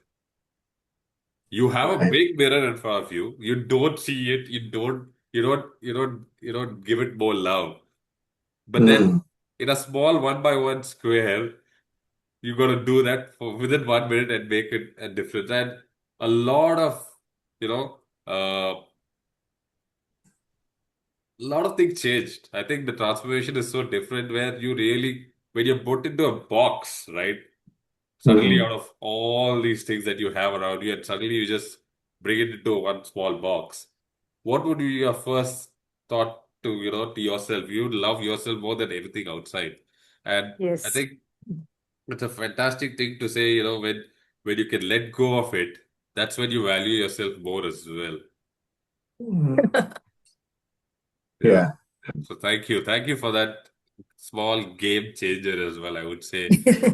You have a Right. big mirror in front of you. You don't see it. You don't give it more love. But then Mm. in a small 1 by 1 square, you got to do that for within 1 minute and make it a difference. And a lot of, you know, a lot of things changed. I think the transformation is so different where you really, when you're put into a box, right? Suddenly, Mm. out of all these things that you have around you, and suddenly you just bring it into one small box. What would be your first thought to, to yourself? You love yourself more than anything outside. And I Yes. think it's a fantastic thing to say, when you can let go of it, that's when you value yourself more as well. Mm. Yeah. Yeah. So thank you. Thank you for that small game changer as well, I would say.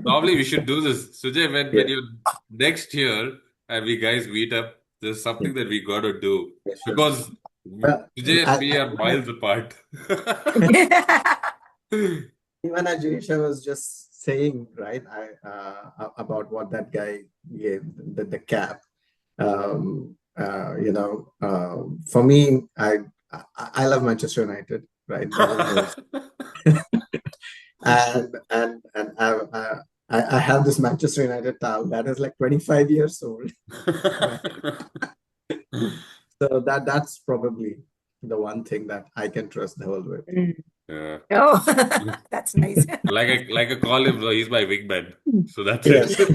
Probably we should do this. Sujay, when Yeah. you next year and we guys meet up, there's something that we gotta do. Yeah, sure. Because Well, Sujay and me are even miles apart. even as Jinisha was just saying, right, about what that guy gave, the cap. For me, I love Manchester United, right? Dhaval knows, and I have this Manchester United towel that is like 25 years old, right? So that's probably the one thing that I can trust Dhaval with. Mm. Yeah. Oh, that's nice. Like I call him, he's my wingman. So that's Yes. it.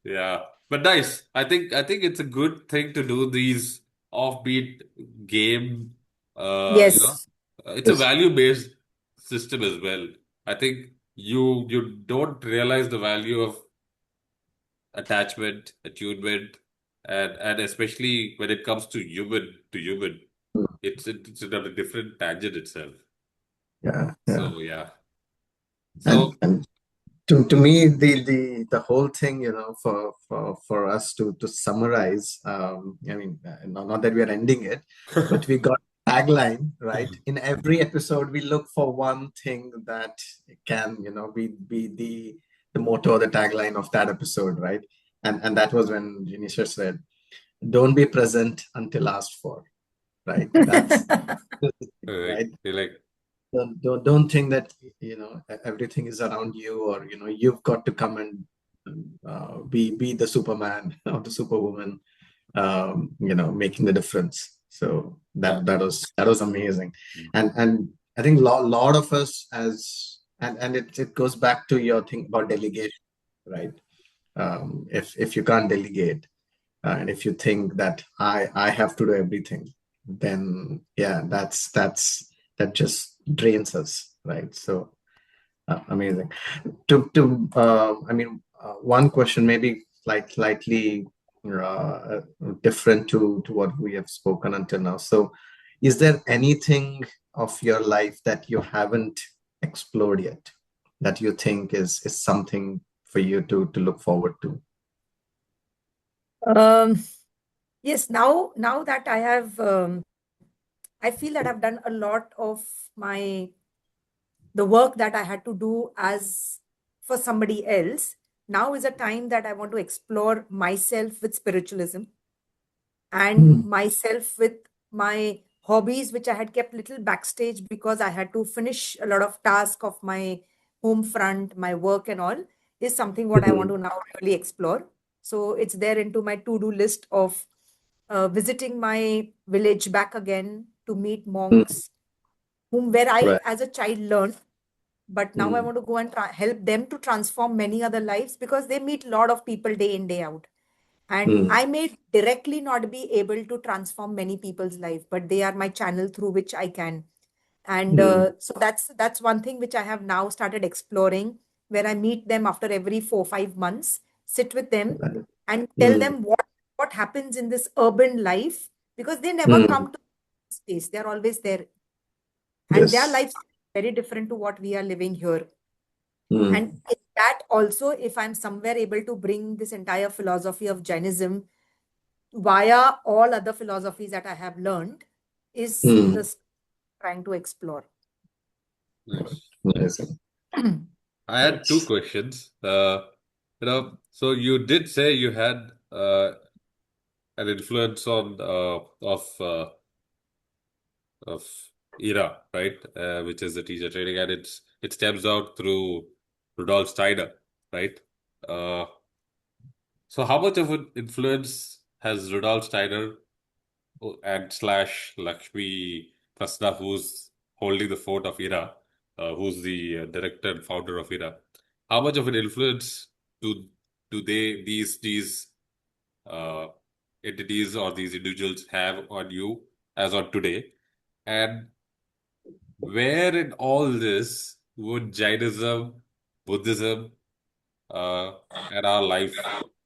Yeah, but nice. I think it's a good thing to do these offbeat game. Yes. It's a Yes. value-based system as well. I think you don't realize the value of attachment, attunement, and especially when it comes to human, it's on a different tangent itself. Yeah. Yeah. So yeah. And So and to me, the whole thing, for us to summarize, I mean, not that we are ending it, but we got tagline, right? In every episode, we look for one thing that can, be the motto or the tagline of that episode, right? And that was when Jinisha said, "Don't be present until asked for," right? That's right. like Don't think that everything is around you, or you've got to come and be the Superman or the Superwoman, making the difference. So yeah. that was amazing. And I think lot of us, and it goes back to your thing about delegation, right? If you can't delegate, and if you think that I have to do everything, then yeah, that just drains us, right? So amazing. I mean, one question maybe like slightly different to what we have spoken until now. So is there anything of your life that you haven't explored yet, that you think is something for you to look forward to? Um, yes, now that I have I feel that I've done a lot of my the work that I had to do as for somebody else. Now is a time that I want to explore myself with spiritualism and Mm. myself with my hobbies, which I had kept little backstage because I had to finish a lot of tasks of my home front, my work and all, is something what I want Mm. to now really explore. So it's there into my to-do list of visiting my village back again to meet Mm. monks, whom where I Right. as a child learned, but now I Mm. want to go and help them to transform many other lives because they meet a lot of people day in day out, and Mm. I may directly not be able to transform many people's life, but they are my channel through which I can. And Mm. so that's one thing which I have now started exploring, where I meet them after every 4 5 months, sit with them Right. and tell Mm. them what happens in this urban life, because they never Mm. come to space, they're always there, and their Yes. lives are very different to what we are living here. And Mm. in that also, if I'm somewhere able to bring this entire philosophy of Jainism via all other philosophies that I have learned, is Mm. the trying to explore. Nice. Amazing. I had two questions. So you did say you had an influence on of ERA, right? Which is the teacher training, and it stems out through Rudolf Steiner, right? Uh, so how much of an influence has Rudolf Steiner and slash Lakshmi Prasna, who's holding the fort of ERA, who's the director and founder of ERA? How much of an influence do these uh, entities or these individuals have on you as on today? And where in all this would Jainism, Buddhism, uh, and our life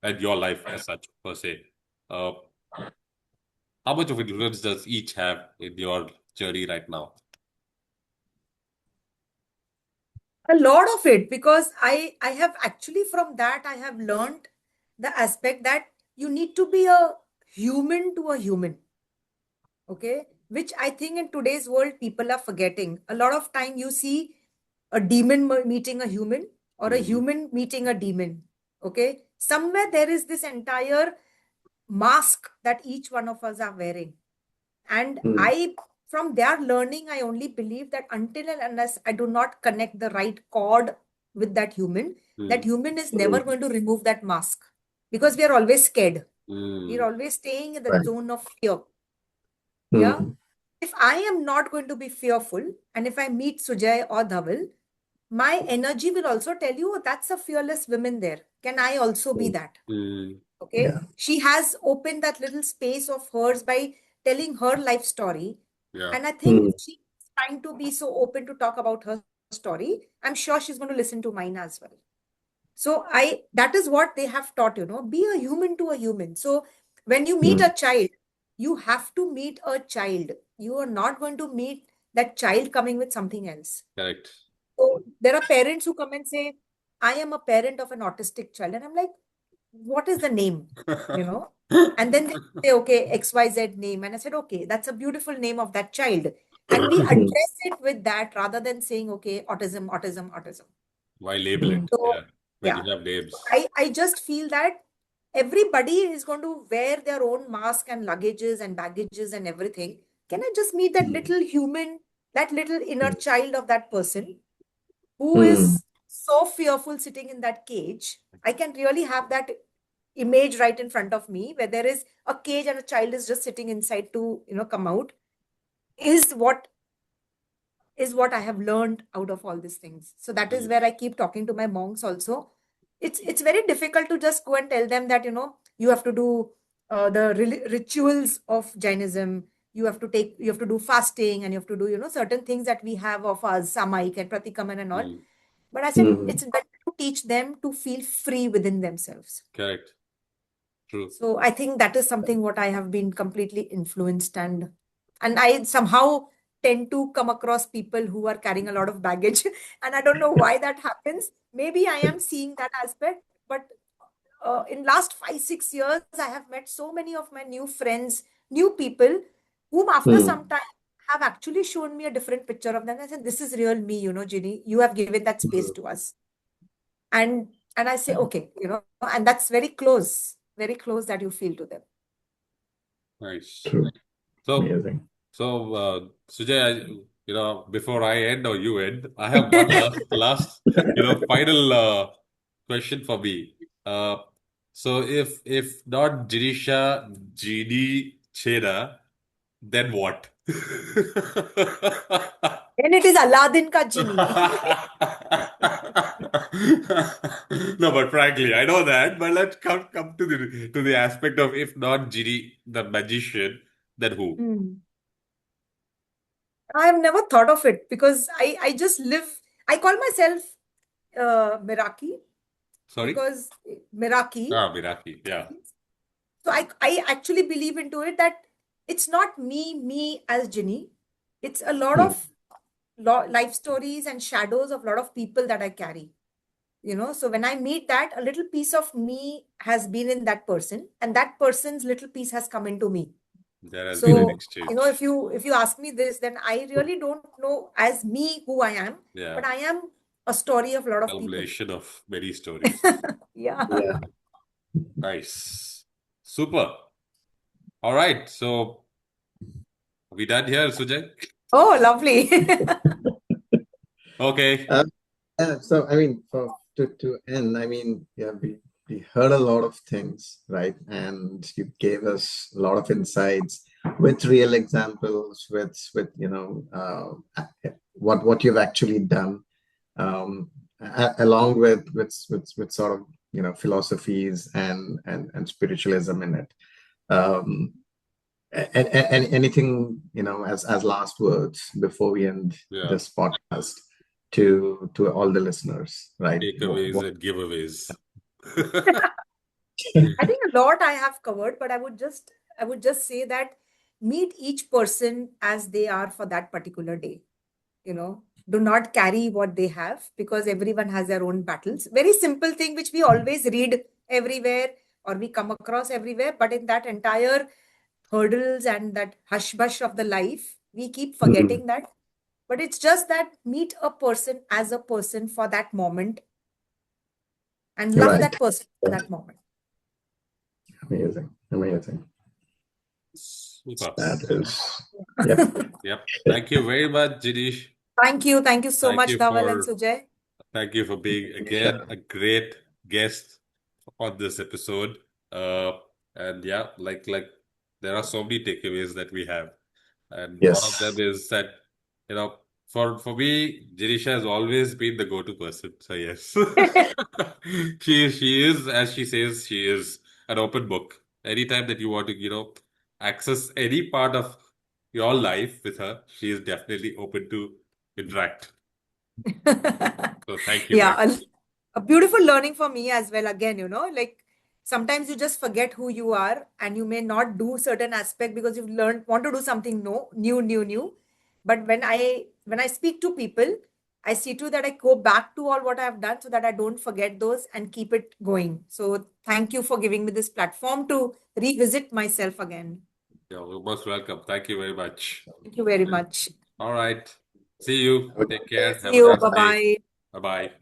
and your life as such per se, uh, how much of influence does each have in your journey right now? A lot of it, because I have actually, from that I have learned the aspect that you need to be a human to a human. Okay, which I think in today's world people are forgetting. A lot of time you see a demon meeting a human, or a Mhm. human meeting a demon. Okay, somewhere there is this entire mask that each one of us are wearing. And I, from their learning, I only believe that until and unless I do not connect the right chord with that Mm. human is never going to remove that mask, because we are always scared. We are Mm. always staying in the Right. zone of fear. Yeah. If I am not going to be fearful, and if I meet Sujay or Dhaval, my energy will also tell you, "Oh, that's a fearless woman there. Can I also be that?" Mm. Okay. Yeah. She has opened that little space of hers by telling her life story. Yeah, And I think if she's trying to be so open to talk about her story, I'm sure she's going to listen to mine as well. So that is what they have taught, be a human to a human. So when you meet a child, you have to meet a child. You are not going to meet that child coming with something else. correct. So there are parents who come and say, I am a parent of an autistic child. And I'm like, what is the name? You know? And then they say, okay, XYZ name. And I said, okay, that's a beautiful name of that child. And we address it with that rather than saying, okay, autism, autism, autism. Why label it? So, Yeah, when yeah, you have names. I just feel that everybody is going to wear their own mask and luggages and baggages and everything. Can I just meet that little human, that little inner child of that person who is so fearful sitting in that cage? I can really have that image right in front of me, where there is a cage and a child is just sitting inside to, come out, is what I have learned out of all these things. So that is Mm. where I keep talking to my monks also. It's very difficult to just go and tell them that, you have to do the rituals of Jainism. You have to do fasting, and you have to do, certain things that we have of us, Samaik and Pratikaman and all. Mm. But I said it's better to teach them to feel free within themselves. Correct. True. So I think that is something what I have been completely influenced, and I somehow tend to come across people who are carrying a lot of baggage, and I don't know why that happens. Maybe I am seeing that aspect, but in last 5 6 years, I have met so many of my new friends, new people, whom after some time have actually shown me a different picture of them. I said, "This is real me, Ginny. You have given that space to us." And I say, okay, and that's very close that you feel to them. Nice. True. So, Amazing. Sujay, before I end or you end, I have one last, final question for me. So if not Jinisha Chheda, then what? And it is Aladdin ka genie. No, but frankly, I know that. But let's come to the aspect of if not Genie, the magician, then who? I have never thought of it, because I just live, I call myself Miraki, Sorry? because Miraki. Ah, Miraki. Yeah. So I actually believe into it that it's not me as Ginny. It's a lot of life stories and shadows of a lot of people that I carry. So when I meet that, a little piece of me has been in that person, and that person's little piece has come into me. There has been an So, exchange. if you ask me this, then I really don't know as me who I am, Yeah. but I am a story of a lot of people. Culmination of many stories. Yeah. Yeah. Nice. Super. All right. So are we done here, Sujay? Oh, lovely. Okay. Yeah, so I mean, to end, I mean, yeah, we heard a lot of things, right? And you gave us a lot of insights with real examples, with what you've actually done, along with sort of philosophies and spiritualism in it. And anything as last words before we end Yeah. this podcast to all the listeners, right? Takeaways and giveaways. I think a lot I have covered, but I would just say that meet each person as they are for that particular day. Do not carry what they have, because everyone has their own battles. Very simple thing which we always read everywhere or we come across everywhere, but in that entire hurdles and that hush bush of the life, we keep forgetting that. But it's just that meet a person as a person for that moment and love Right. that person for that moment. Amazing. Super. That is, yep. Yep. Thank you very much, Jinish. Thank you so Thank much, you Dhaval and for Sujay. Thank you for being again a great guest on this episode. And yeah, like there are so many takeaways that we have, and one of them Yes. is that for me, Jinisha has always been the go-to person. So yes, she is, as she says, she is an open book. Anytime that you want to access any part of your life with her, she is definitely open to interact. So thank you very Yeah, much. a beautiful learning for me as well. Again, like sometimes you just forget who you are and you may not do certain aspect because you've learned want to do something new. But when I speak to people, I see to that I go back to all what I've done so that I don't forget those and keep it going. So thank you for giving me this platform to revisit myself again. You're most welcome. Thank you very much. Thank you very much. All right. See you. Take care. See Have a you. nice Bye day. bye. Bye-bye.